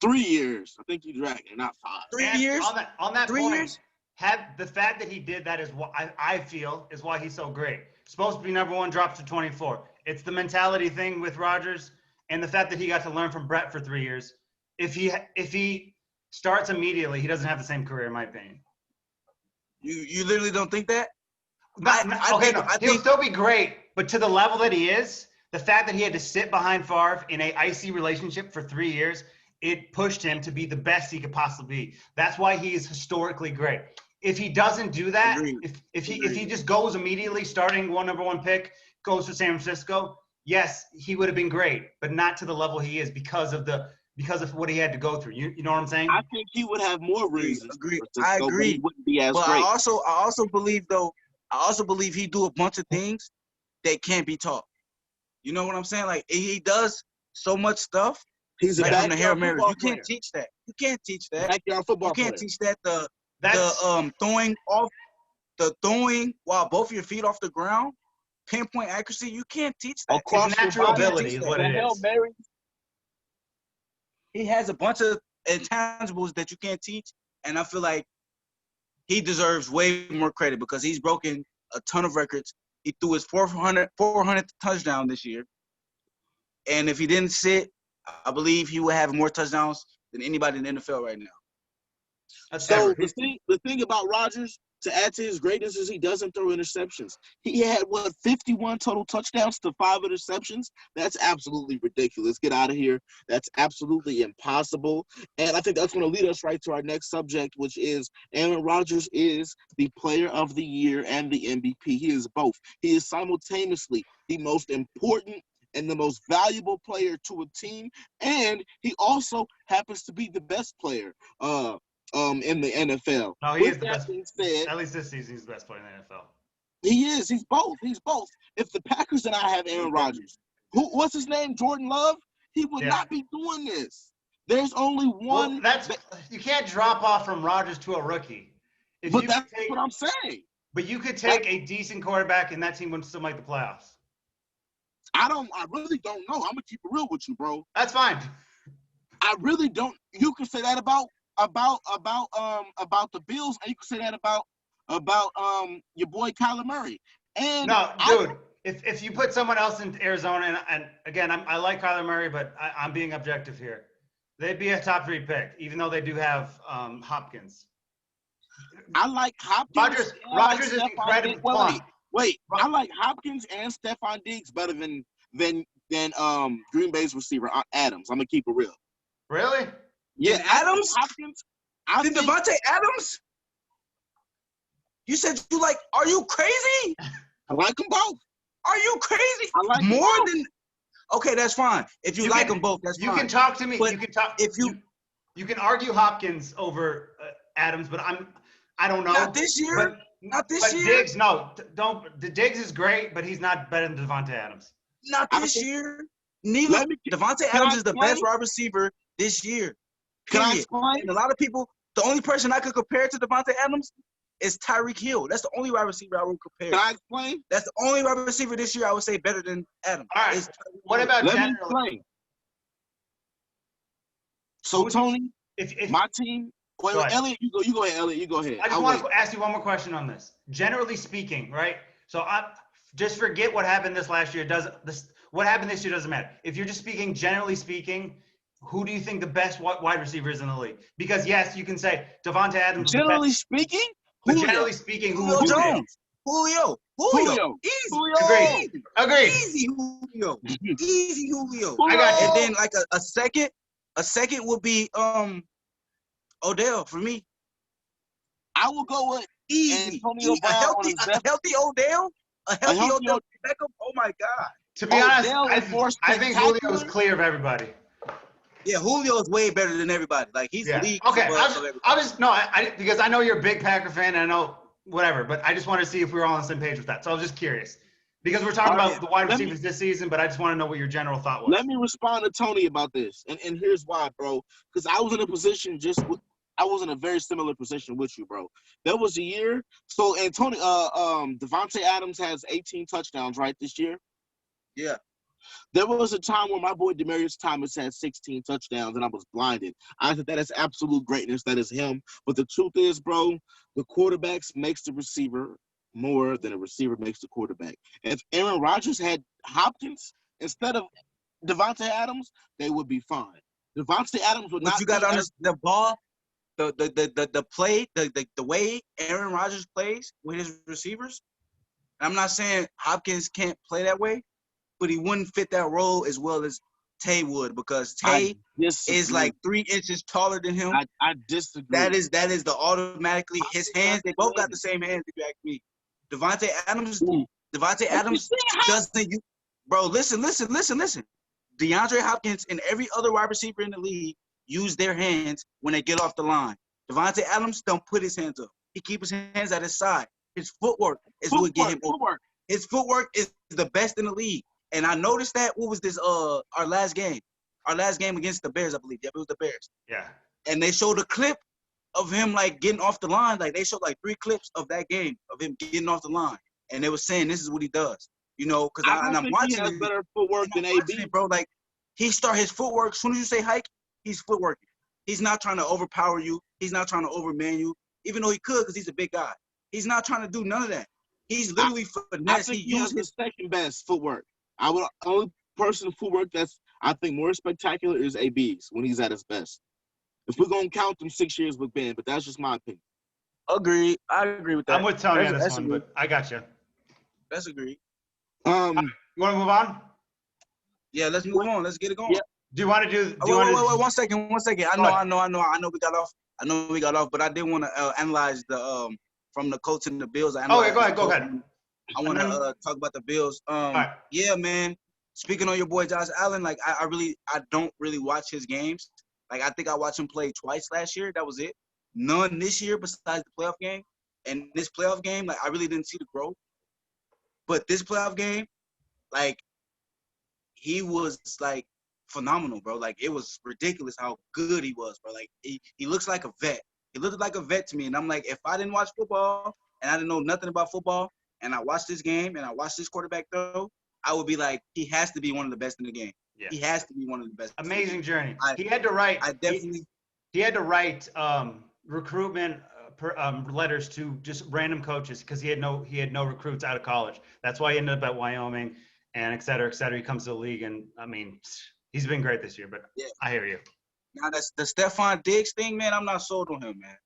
3 years. I think you dragged it, not 5. 3 years? On that 3 point, years? The fact that he did that is what I feel is why he's so great. Supposed to be number 1, drops to 24. It's the mentality thing with Rodgers and the fact that he got to learn from Brett for 3 years. If he starts immediately, he doesn't have the same career, in my opinion. You literally don't think that? He'll still be great, but to the level that he is, the fact that he had to sit behind Favre in a icy relationship for 3 years, it pushed him to be the best he could possibly be. That's why he is historically great. If he doesn't do that, if he just goes immediately, starting number one pick, goes to San Francisco, yes, he would have been great, but not to the level he is because of what he had to go through. You know what I'm saying? I think he would have more reasons. I agree. He wouldn't be as but great. I also believe he do a bunch of things that can't be taught. You know what I'm saying? Like he does so much stuff. He's a from the Hail Mary. You player. can't teach that. You can't teach that. Backyard football You can't player. teach that. The throwing while both your feet off the ground, pinpoint accuracy. You can't teach that. It's natural ability is what it Hail is. Mary. He has a bunch of intangibles that you can't teach, and I feel like he deserves way more credit because he's broken a ton of records. He threw his 400th touchdown this year, and if he didn't sit, I believe he would have more touchdowns than anybody in the NFL right now. So the thing about Rodgers, to add to his greatness, is he doesn't throw interceptions. He had 51 total touchdowns to 5 interceptions. That's absolutely ridiculous. Get out of here. That's absolutely impossible. And I think that's going to lead us right to our next subject, which is Aaron Rodgers is the player of the year and the MVP. He is both. He is simultaneously the most important and the most valuable player to a team, and he also happens to be the best player in the NFL. No, he is the best. At least this season, he's the best player in the NFL. He is. He's both. He's both. If the Packers and I have Aaron Rodgers, what's his name? Jordan Love. He would not be doing this. There's only one. Well, you can't drop off from Rodgers to a rookie. But that's what I'm saying. But you could take a decent quarterback, and that team would still make the playoffs. I really don't know. I'm gonna keep it real with you, bro. That's fine. I really don't. You can say that about the Bills, and you can say that about your boy Kyler Murray. And no, dude, if you put someone else in Arizona, and again, I like Kyler Murray, but I'm being objective here. They'd be a top 3 pick, even though they do have Hopkins. I like Hopkins. Rodgers is incredible. Wait, I like Hopkins and Stephon Diggs better than Green Bay's receiver Adams. I'm gonna keep it real. Really? Yeah, Adams. Hopkins. Devontae Adams. You said you like? Are you crazy? I like them both. Are you crazy? I like more them both. than. Okay, that's fine. If you like them both, that's fine. You can talk to me. But you can talk. If you can argue Hopkins over Adams, but I don't know. Not this year. Not this year. Diggs, no, don't. Diggs is great, but he's not better than Devontae Adams. Not this year. Neither. Devontae Adams is the best wide receiver this year. Can I explain? And a lot of people, the only person I could compare to Devontae Adams is Tyreek Hill. That's the only wide receiver I would compare. Can I explain? That's the only wide receiver this year I would say better than Adams. All right. What about Let me generally? explain. So Tony, If my team. Wait, Elliot, you go ahead, Elliot. You go ahead. I just want to ask you one more question on this. Generally speaking, right? So I just forget what happened this last year. What happened this year doesn't matter. If you're just speaking generally speaking, who do you think the best wide receiver is in the league? Because yes, you can say Devontae Adams. Generally speaking, but generally speaking, Julio Jones. Julio. Agreed. Easy Julio. Easy Julio. I got you. And then like a second would be Odell for me. I will go with easy. Antonio A healthy Odell. A healthy Odell Beckham. Oh my God. To be honest, I think Julio is clear of everybody. Yeah, Julio is way better than everybody. Like he's league. Okay, because I know you're a big Packer fan, and I know whatever, but I just wanted to see if we were all on the same page with that. So I was just curious because we're talking about the wide receivers this season, but I just want to know what your general thought was. Let me respond to Tony about this, and here's why, bro. Because I was in a position I was in a very similar position with you, bro. There was a year. So and Tony, Devontae Adams has 18 touchdowns right this year. Yeah. There was a time where my boy Demaryius Thomas had 16 touchdowns, and I was blinded. I said that is absolute greatness. That is him. But the truth is, bro, the quarterbacks makes the receiver, more than a receiver makes the quarterback. If Aaron Rodgers had Hopkins instead of Devontae Adams, they would be fine. Devontae Adams would not. But you got to understand the ball, the play, the way Aaron Rodgers plays with his receivers. I'm not saying Hopkins can't play that way, but he wouldn't fit that role as well as Tay would, because Tay is like 3 inches taller than him. I disagree. That is the automatically his hands. They both got the same hands. If you ask me, Devontae Adams doesn't. Bro, listen. DeAndre Hopkins and every other wide receiver in the league use their hands when they get off the line. Devontae Adams don't put his hands up. He keeps his hands at his side. His footwork is what get him over. His footwork is the best in the league. And I noticed that. What was this? Our last game against the Bears, I believe. Yeah, it was the Bears. Yeah. And they showed a clip of him like getting off the line. Like they showed like 3 clips of that game of him getting off the line, and they were saying this is what he does. You know, because I'm watching. He has better footwork than AB, bro. Like he start his footwork as soon as you say hike, he's footworking. He's not trying to overpower you. He's not trying to overman you, even though he could because he's a big guy. He's not trying to do none of that. He's literally finesse. He uses his second best footwork. Only person footwork that's I think more spectacular is AB's when he's at his best. If we're gonna count them 6 years with Ben, but that's just my opinion. Agreed. I agree with that. I'm with Tony on this one, but I got you. That's agreed. You want to move on? Yeah, let's move on. Let's get it going. Yeah. Do you want to do? Wait, 1 second. I know we got off, but I did want to analyze the from the Colts and the Bills. Go ahead. I want to talk about the Bills. Right. Yeah, man. Speaking on your boy Josh Allen, like I don't really watch his games. Like I think I watched him play twice last year. That was it. None this year besides the playoff game. And this playoff game, like I really didn't see the growth. But this playoff game, like he was like phenomenal, bro. Like it was ridiculous how good he was, bro. Like he looks like a vet. He looked like a vet to me. And I'm like, if I didn't watch football and I didn't know nothing about football and I watched this game and I watched this quarterback throw, I would be like, he has to be one of the best in the game. Yeah. He has to be one of the best. Amazing journey. He had to write. He had to write recruitment letters to just random coaches because he had no recruits out of college. That's why he ended up at Wyoming and et cetera, et cetera. He comes to the league and I mean, he's been great this year. But yeah. I hear you. Now that's the Stephon Diggs thing, man. I'm not sold on him, man.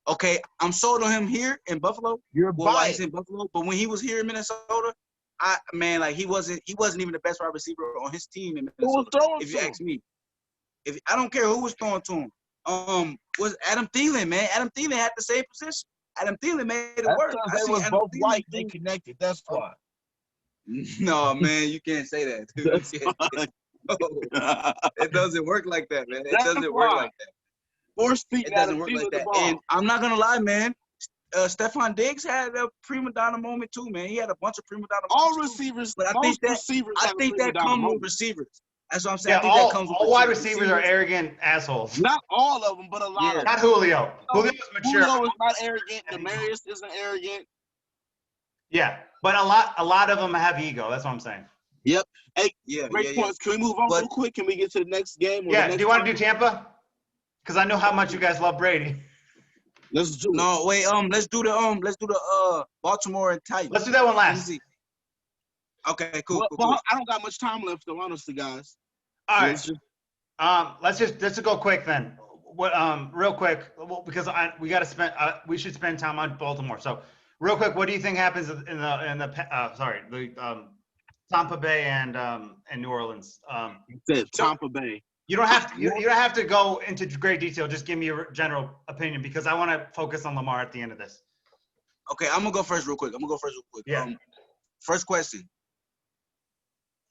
Okay, I'm sold on him here in Buffalo. You're biased in Buffalo, but when he was here in Minnesota, he wasn't even the best wide receiver on his team in Minnesota. If you ask me, I don't care who was throwing to him. Was Adam Thielen, man. Adam Thielen had the same position. Adam Thielen made it work. They were both white. They connected. That's why. No, man, you can't say that, dude. It doesn't work like that, man. It doesn't work like that. It doesn't work like that. And I'm not gonna lie, man. Stephon Diggs had a prima donna moment too, man. He had a bunch of prima donna moments. All receivers, but I think that comes with receivers. That's what I'm saying. Yeah, I think that comes with all wide receivers are arrogant assholes. Not all of them, but a lot of them. Not Julio. Julio's mature. Julio is not arrogant. Demarius isn't arrogant. Yeah, but a lot of them have ego. That's what I'm saying. Yep. Hey, great points. Can we move on real quick? Can we get to the next game? Yeah. Do you want to do Tampa? Because I know how much you guys love Brady. Let's do. No, wait. Let's do the Baltimore and Titans. Let's do that one last. Okay, cool. I don't got much time left, to honestly, guys. All right. Let's just go quick then. Real quick, because we should spend time on Baltimore. So, real quick, what do you think happens in the Tampa Bay and New Orleans? You said Tampa Bay. You don't have to go into great detail. Just give me your general opinion because I want to focus on Lamar at the end of this. Okay, I'm gonna go first real quick. Yeah. First question.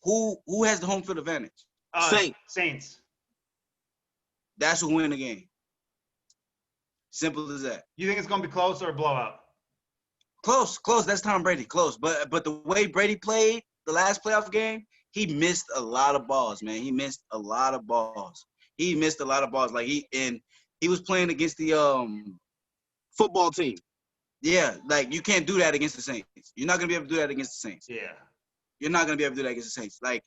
Who has the home field advantage? Saints. That's who win the game. Simple as that. You think it's gonna be close or a blowout? Close. That's Tom Brady. Close. But the way Brady played the last playoff game, he missed a lot of balls, man. He missed a lot of balls. Like he was playing against the football team. Yeah, like you can't do that against the Saints. You're not gonna be able to do that against the Saints. Yeah. You're not gonna be able to do that against the Saints. Like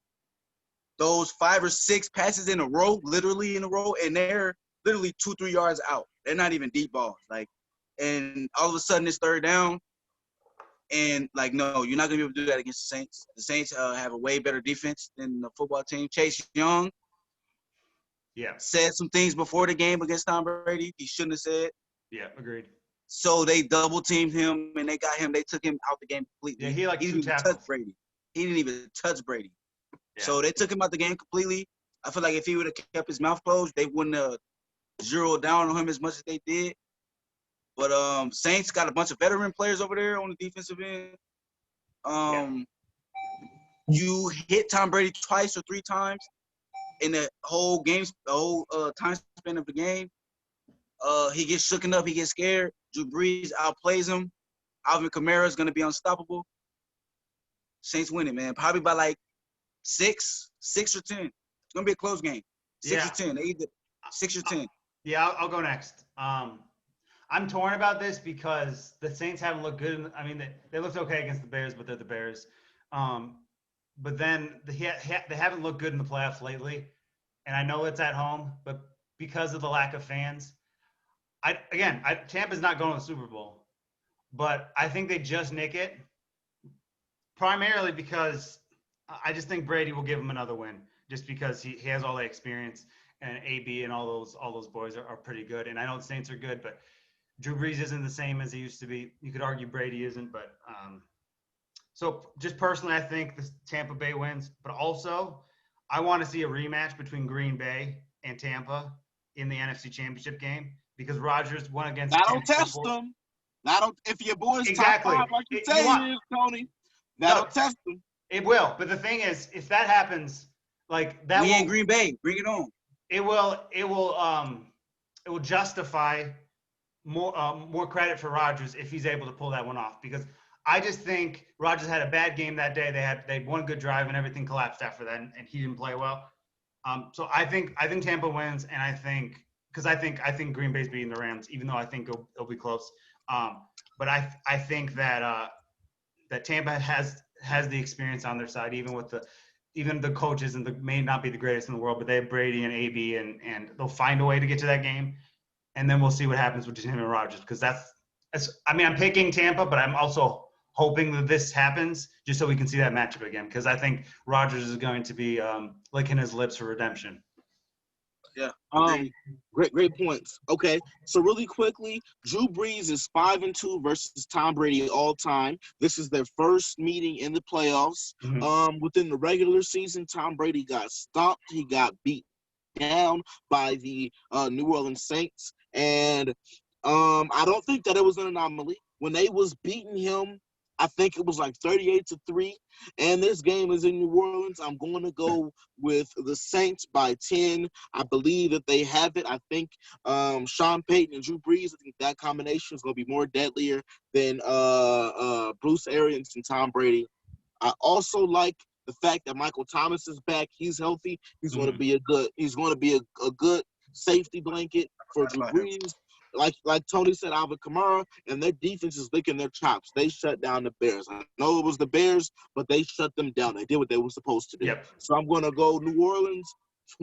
those 5 or 6 passes in a row, literally in a row, and they're literally 2-3 yards out. They're not even deep balls. Like, and all of a sudden it's third down, And like, no, you're not gonna be able to do that against the Saints. The Saints have a way better defense than the football team. Chase Young said some things before the game against Tom Brady he shouldn't have said. Yeah, agreed. So they double teamed him and they got him. They took him out the game completely. Yeah, he didn't even touch Brady. He didn't even touch Brady. Yeah. So they took him out the game completely. I feel like if he would have kept his mouth closed, they wouldn't have zeroed down on him as much as they did. But Saints got a bunch of veteran players over there on the defensive end. You hit Tom Brady twice or three times in the whole game, the whole time span of the game. He gets shooken up. He gets scared. Drew Brees outplays him. Alvin Kamara is going to be unstoppable. Saints win it, man. Probably by like 6 or 10. It's going to be a close game. 6 or 10. They either 6 or 10. Yeah, I'll go next. I'm torn about this because the Saints haven't looked good. I mean, they looked okay against the Bears, but they're the Bears. But then they haven't looked good in the playoffs lately. And I know it's at home, but because of the lack of fans, Tampa's not going to the Super Bowl. But I think they just nick it, primarily because I just think Brady will give him another win, just because he has all the experience, and AB and all those boys are pretty good. And I know the Saints are good, but Drew Brees isn't the same as he used to be. You could argue Brady isn't, but so just personally, I think the Tampa Bay wins. But also, I want to see a rematch between Green Bay and Tampa in the NFC Championship game because Rodgers won against. That'll test them. If your boy's exactly. top 5, like you say he is, Tony, that'll test them. It will. But the thing is, if that happens, like that, we in Green Bay. Bring it on. It will justify more credit for Rodgers if he's able to pull that one off, because I just think Rodgers had a bad game that day. They had one good drive and everything collapsed after that, and he didn't play well. So I think Tampa wins, and I think Green Bay's beating the Rams, even though I think it'll be close. But I think that Tampa has the experience on their side, even the coaches may not be the greatest in the world, but they have Brady and AB, and they'll find a way to get to that game. And then we'll see what happens with him and Rodgers, because I'm picking Tampa, but I'm also hoping that this happens just so we can see that matchup again, because I think Rodgers is going to be licking his lips for redemption. Yeah. Great points. Okay, so really quickly, Drew Brees is 5-2 versus Tom Brady all time. This is their first meeting in the playoffs. Mm-hmm. Within the regular season, Tom Brady got stopped. He got beat down by the New Orleans Saints, and I don't think that it was an anomaly. When they was beating him, I think it was like 38-3, and this game is in New Orleans. I'm going to go with the Saints by 10. I believe that they have it. I think Sean Payton and Drew Brees, I think that combination is going to be more deadlier than Bruce Arians and Tom Brady. I also like the fact that Michael Thomas is back. He's healthy. He's going to be a good safety blanket for Drew Brees. Like Tony said, Alvin Kamara, and their defense is licking their chops. They shut down the Bears. I know it was the Bears, but they shut them down. They did what they were supposed to do. Yep. So I'm going to go New Orleans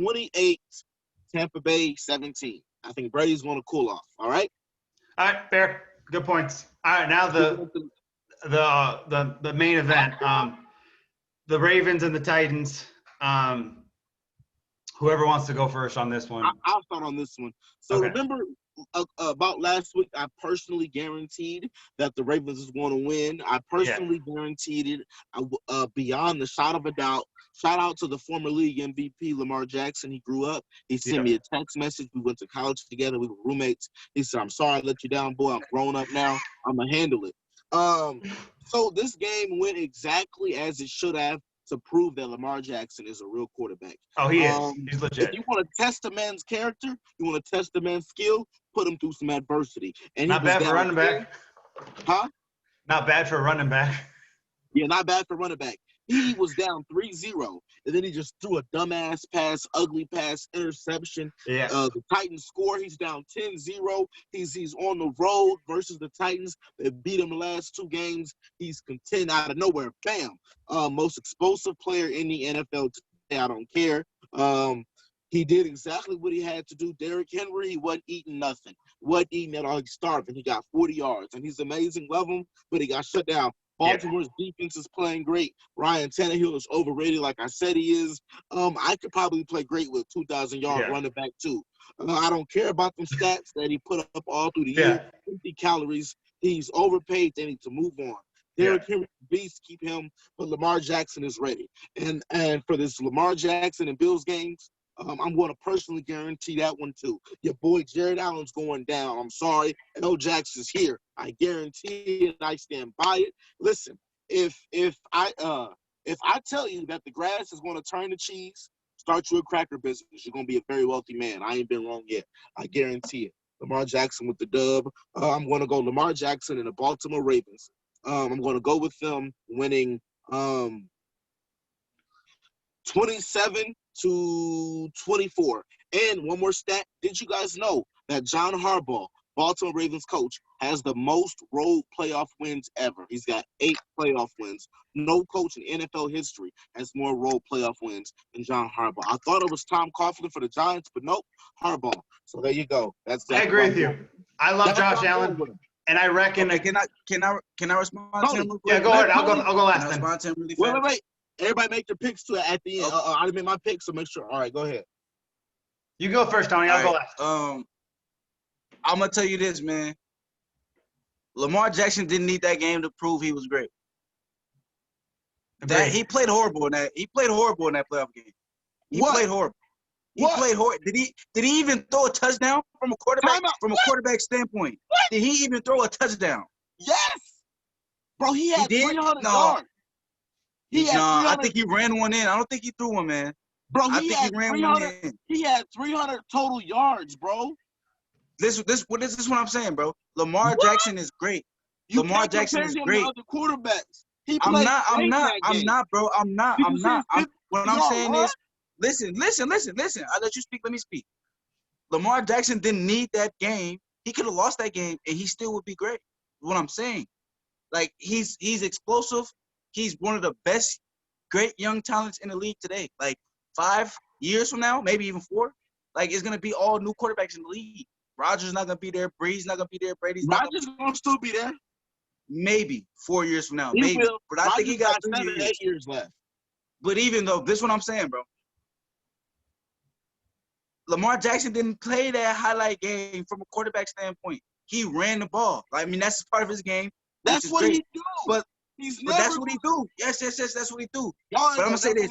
28, Tampa Bay 17. I think Brady's going to cool off. All right? All right, fair. Good points. All right, now the main event. The Ravens and the Titans. Whoever wants to go first on this one. I'll start on this one. So okay. Remember about last week, I personally guaranteed that the Ravens was going to win. I personally guaranteed it beyond the shot of a doubt. Shout out to the former league MVP, Lamar Jackson. He grew up. He sent me a text message. We went to college together. We were roommates. He said, "I'm sorry I let you down, boy. I'm grown up now. I'm going to handle it." So this game went exactly as it should have, to prove that Lamar Jackson is a real quarterback. Oh, he is. He's legit. If you want to test a man's character, you want to test a man's skill, put him through some adversity. And not bad for running back. Huh? Not bad for a running back. Yeah, not bad for running back. He was down 3-0, and then he just threw a dumbass pass, ugly pass, interception. Yeah. The Titans score. He's down 10-0. He's on the road versus the Titans. They beat him the last 2 games. He's content out of nowhere. Bam. Most explosive player in the NFL today. I don't care. He did exactly what he had to do. Derrick Henry, he wasn't eating nothing. Wasn't eating at all. He's starving. He got 40 yards, and he's amazing. Love him, but he got shut down Baltimore's defense is playing great. Ryan Tannehill is overrated, like I said he is. I could probably play great with 2,000-yard running back too. I don't care about them stats that he put up all through the year. 50 calories. He's overpaid. They need to move on. Derrick Henry beast, keep him, but Lamar Jackson is ready. And for this Lamar Jackson and Bills games, I'm going to personally guarantee that one too. Your boy Jared Allen's going down. I'm sorry. L. Jackson's here. I guarantee it. I stand by it. Listen, if I tell you that the grass is going to turn to cheese, start you a cracker business. You're going to be a very wealthy man. I ain't been wrong yet. I guarantee it. Lamar Jackson with the dub. I'm going to go Lamar Jackson and the Baltimore Ravens. I'm going to go with them winning 27-24. And one more stat. Did you guys know that John Harbaugh, Baltimore Ravens coach, has the most road playoff wins ever? He's got 8 playoff wins. No coach in NFL history has more road playoff wins than John Harbaugh. I thought it was Tom Coughlin for the Giants, but nope, Harbaugh. So there you go. I agree with you. I love Josh Allen. And I reckon can I respond to him real quick? Yeah, go ahead. I'll go last then. Respond to him really fast? Wait. Everybody make their picks too at the end. I didn't make my picks, so make sure. All right, go ahead. You go first, Tony. I'll go last. I'm gonna tell you this, man. Lamar Jackson didn't need that game to prove he was great. He played horrible in that. He played horrible in that playoff game. He played horrible. He played horrible. Did he even throw a touchdown from a quarterback standpoint? What? Did he even throw a touchdown? Yes. Bro, he had 300 yards. I think he ran one in. I don't think he threw one, man. Bro, I think he ran one in. He had 300 total yards, bro. This is what I'm saying, bro. Lamar Jackson is great. Lamar Jackson is great. Other quarterbacks. I'm not, bro. I'm not. What I'm saying is, listen. I let you speak. Let me speak. Lamar Jackson didn't need that game. He could have lost that game, and he still would be great. What I'm saying, like he's explosive. He's one of the best, great young talents in the league today. Like 5 years from now, maybe even 4, like it's gonna be all new quarterbacks in the league. Rodgers not gonna be there. Brees not gonna be there. Brady's not Rodgers gonna still be there. Maybe 4 years from now, He will. But I think he got 7 or 8 years left. But even though, this is what I'm saying, bro. Lamar Jackson didn't play that highlight game from a quarterback standpoint. He ran the ball. I mean, that's part of his game. That's what he do. But that's what he do. Yes, that's what he do. But I'm gonna say this.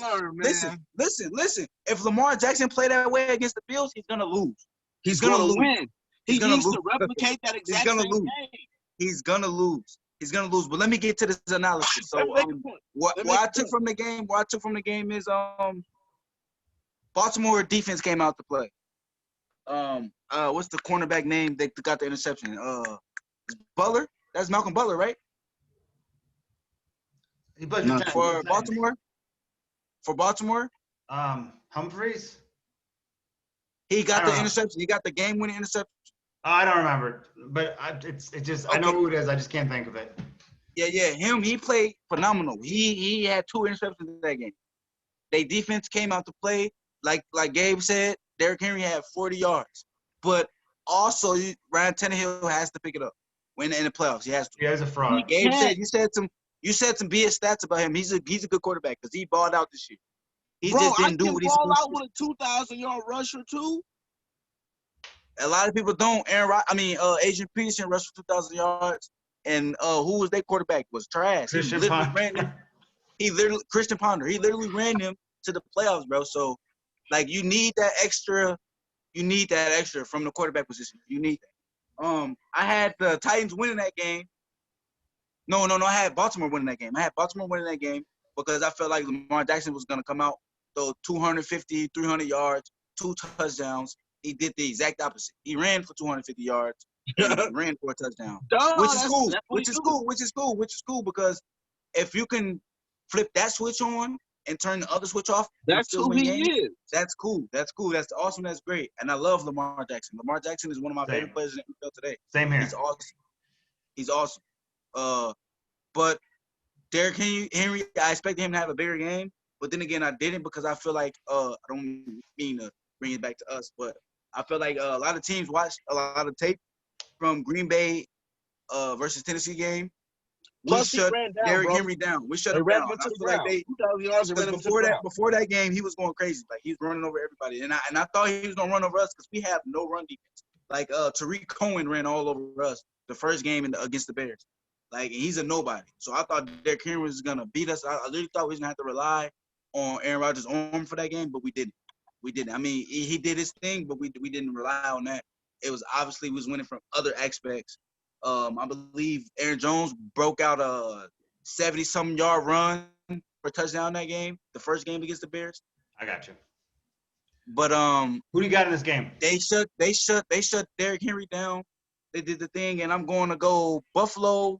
Listen. If Lamar Jackson play that way against the Bills, he's gonna lose. He's gonna win. He needs to replicate that exact same game. He's gonna lose. But let me get to this analysis. So what I took from the game is Baltimore defense came out to play. What's the cornerback name that got the interception? Butler. That's Malcolm Butler, right? He played for Baltimore. For Baltimore. Humphreys. He got the interception. He got the game-winning interception. I don't remember, but it's just okay. I know who it is. I just can't think of it. Yeah. Him. He played phenomenal. He had 2 interceptions in that game. They defense came out to play. Like Gabe said, Derrick Henry had 40 yards. But also, Ryan Tannehill has to pick it up. When in the playoffs, he has to. Yeah, he's a fraud. Gabe said you said some BS stats about him. He's a good quarterback because he balled out this year. He just didn't do what he's supposed to. Ball out with a 2,000-yard rusher too. A lot of people don't. Adrian Peterson rushed for 2,000 yards, and who was their quarterback? Was trash. Christian Ponder. Christian Ponder. He literally ran him to the playoffs, bro. So, like, you need that extra. You need that extra from the quarterback position. You need that. I had the Titans winning that game. No. I had Baltimore winning that game. Because I felt like Lamar Jackson was going to come out, throw 250, 300 yards, 2 touchdowns. He did the exact opposite. He ran for 250 yards. Ran for a touchdown. Which is cool because if you can flip that switch on and turn the other switch off, that's who he is. That's cool. That's awesome. That's great. And I love Lamar Jackson. Lamar Jackson is one of my favorite players in the NFL today. Same here. He's awesome. But Derrick Henry, I expected him to have a bigger game, but then again, I didn't because I feel like I don't mean to bring it back to us, but I feel like a lot of teams watched a lot of tape from Green Bay versus Tennessee game. we shut Derrick Henry down. We shut him down. I feel like they, before that game, he was going crazy. Like he's running over everybody, and I thought he was gonna run over us because we have no run defense. Like Tariq Cohen ran all over us the first game against the Bears. Like he's a nobody. So I thought Derrick Henry was gonna beat us. I literally thought we was gonna have to rely on Aaron Rodgers' arm for that game, but we didn't. We didn't. I mean, he did his thing, but we didn't rely on that. It was obviously we was winning from other aspects. I believe Aaron Jones broke out a 70-something yard run for a touchdown that game, the first game against the Bears. I got you. But who do you got in this game? They shut Derrick Henry down. They did the thing, and I'm going to go Buffalo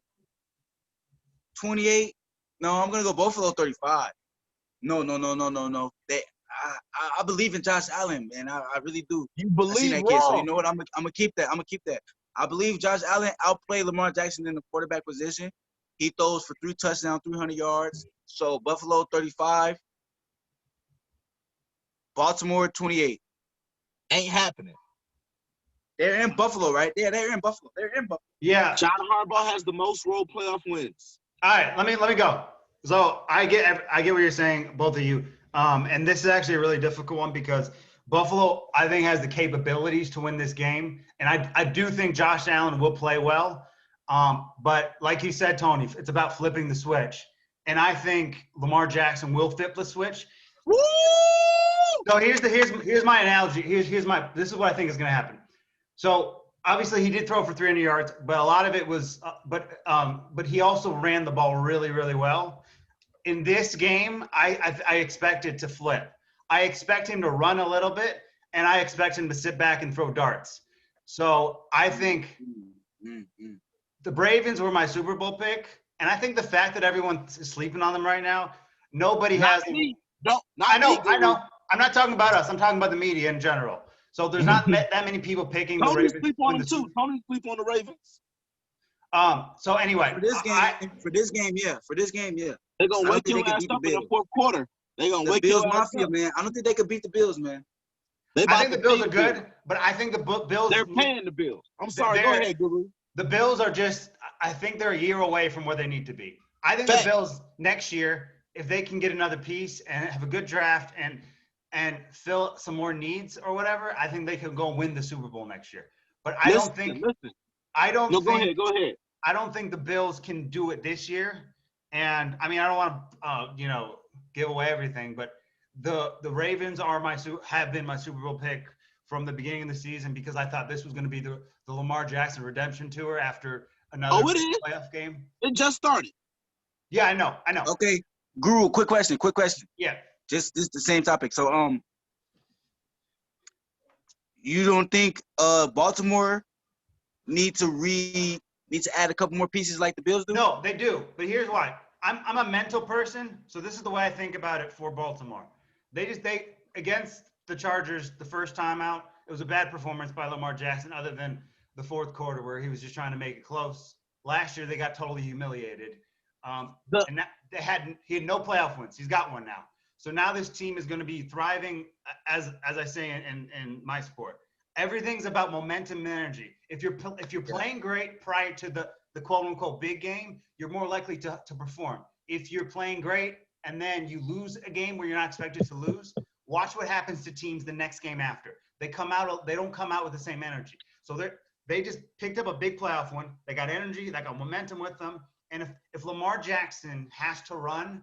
28. No, I'm gonna go Buffalo 35. No. I believe in Josh Allen, man. I really do. You believe that kid, so you know what? I'm gonna keep that. I believe Josh Allen outplayed Lamar Jackson in the quarterback position. He throws for 3 touchdowns, 300 yards. So Buffalo 35, Baltimore 28. Ain't happening. They're in Buffalo, right? Yeah, they're in Buffalo. Yeah. John Harbaugh has the most road playoff wins. All right, let me go. So I get what you're saying, both of you. And this is actually a really difficult one because Buffalo, I think, has the capabilities to win this game. And I do think Josh Allen will play well. But like you said, Tony, it's about flipping the switch. And I think Lamar Jackson will flip the switch. Woo! So here's my analogy. This is what I think is going to happen. So obviously he did throw for 300 yards, but a lot of it was, but he also ran the ball really, really well. In this game, I expect it to flip. I expect him to run a little bit, and I expect him to sit back and throw darts. So I think the Ravens were my Super Bowl pick, and I think the fact that everyone's sleeping on them right now, nobody has. I know. I'm not talking about us. I'm talking about the media in general. So there's not that many people picking the Ravens. Tony sleep on them too. Tony sleep on the Ravens. So anyway, for this game, yeah. They're gonna wake your ass up in the fourth quarter. They're gonna wake Bills your ass Mafia, up. man. I don't think they could beat the Bills, man. I think the Bills are good, but I think the Bills. They're paying the Bills. I'm sorry. Go ahead, Guru. The Bills are just. I think they're a year away from where they need to be. I think the Bills next year, if they can get another piece and have a good draft and fill some more needs or whatever, I think they can go win the Super Bowl next year. But I don't think. No, go ahead. I don't think the Bills can do it this year. And I mean, I don't want to, give away everything, but the Ravens have been my Super Bowl pick from the beginning of the season because I thought this was going to be the Lamar Jackson redemption tour after another playoff game. It just started. Yeah, I know. Okay, Guru, quick question. Yeah. Just the same topic. So, you don't think Baltimore need to add a couple more pieces like the Bills do? No, they do. But here's why. I'm a mental person, so this is the way I think about it for Baltimore. They against the Chargers the first time out, it was a bad performance by Lamar Jackson other than the fourth quarter where he was just trying to make it close. Last year they got totally humiliated. And he had no playoff wins. He's got one now. So now this team is going to be thriving, as I say in my sport. Everything's about momentum and energy. If you're playing great prior to the quote unquote big game, you're more likely to perform. If you're playing great and then you lose a game where you're not expected to lose, watch what happens to teams the next game after. They don't come out with the same energy. So they just picked up a big playoff one. They got energy, they got momentum with them. And if Lamar Jackson has to run,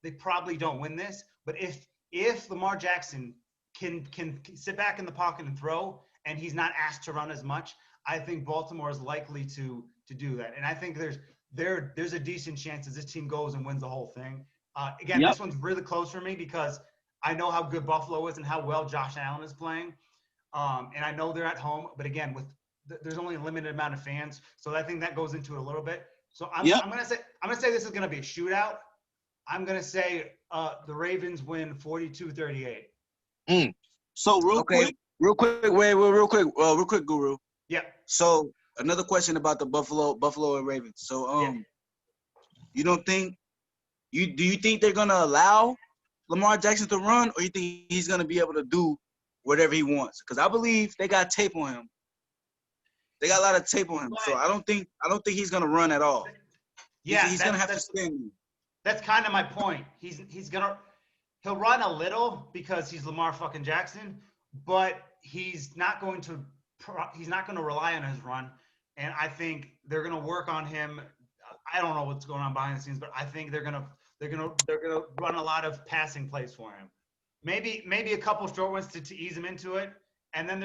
they probably don't win this. But if Lamar Jackson can sit back in the pocket and throw, and he's not asked to run as much, I think Baltimore is likely to do that. And I think there's a decent chance that this team goes and wins the whole thing. This one's really close for me because I know how good Buffalo is and how well Josh Allen is playing. And I know they're at home, but again, there's only a limited amount of fans, so I think that goes into it a little bit. So I'm gonna say this is gonna be a shootout. I'm gonna say the Ravens win 42-38. So real quick, Guru. Yeah. So another question about the Buffalo and Ravens. So you don't think do you think they're gonna allow Lamar Jackson to run, or you think he's gonna be able to do whatever he wants? Because I believe they got tape on him. They got a lot of tape on him, so I don't think he's gonna run at all. Yeah, he's gonna have to spin. That's kind of my point. He'll run a little because he's Lamar fucking Jackson, but he's not going to rely on his run. And I think they're going to work on him. I don't know what's going on behind the scenes, but I think they're going to run a lot of passing plays for him. Maybe a couple short ones to ease him into it, and then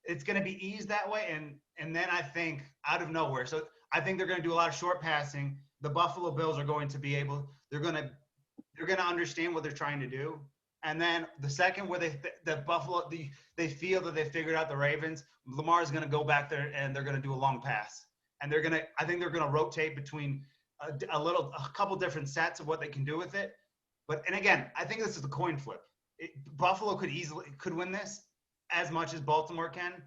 it's going to be eased that way, and then I think out of nowhere. So I think they're going to do a lot of short passing. The Buffalo Bills are going to be able. They're going to understand what they're trying to do, and then the second where they feel that they figured out the Ravens, Lamar is going to go back there and they're going to do a long pass, and I think they're going to rotate between a couple different sets of what they can do with it. And again, I think this is the coin flip. Buffalo could win this as much as Baltimore can,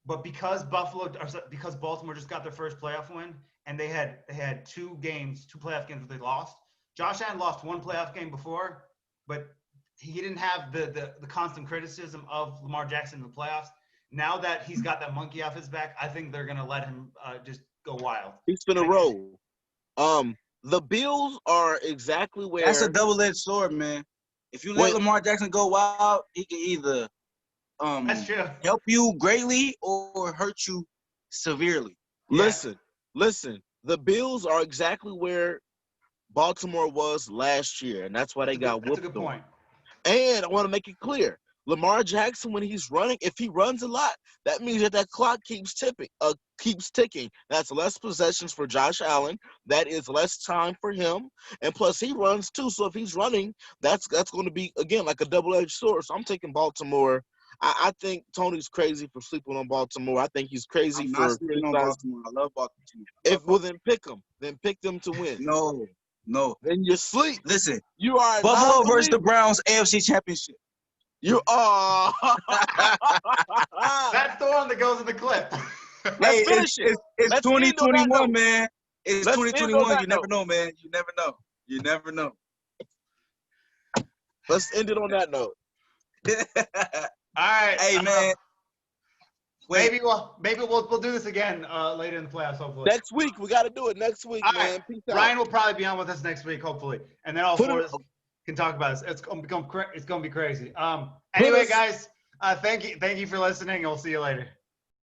but because Baltimore just got their first playoff win, and they had two playoff games that they lost. Josh Allen lost one playoff game before, but he didn't have the constant criticism of Lamar Jackson in the playoffs. Now that he's got that monkey off his back, I think they're gonna let him just go wild. He's gonna roll. The Bills are exactly where. That's a double-edged sword, man. If you let Lamar Jackson go wild, he can either that's true. help you greatly or hurt you severely. Yeah. Listen. The Bills are exactly where Baltimore was last year, and that's why they got whooped. That's a good point. And I want to make it clear. Lamar Jackson, when he's running, if he runs a lot, that means that clock keeps ticking. That's less possessions for Josh Allen. That is less time for him. And plus, he runs too. So if he's running, that's going to be, again, like a double-edged sword. So I'm taking Baltimore. I think Tony's crazy for sleeping on Baltimore. I think he's crazy for sleeping on Baltimore. I love Baltimore. Then pick them. Then pick them to win. No. Then you sleep. Listen, you are Buffalo versus the Browns AFC Championship. You are. That's the one that goes in the clip. Hey, it's 2021, man. It's 2021. You never know, man. You never know. Let's end it on that note. All right. Hey, man. Maybe we'll do this again later in the playoffs, hopefully. Next week. We got to do it next week, man. Right. Peace out. Ryan will probably be on with us next week, hopefully. And then all four of us can talk about it. It's going to be crazy. Anyway, guys, thank you for listening. We'll see you later.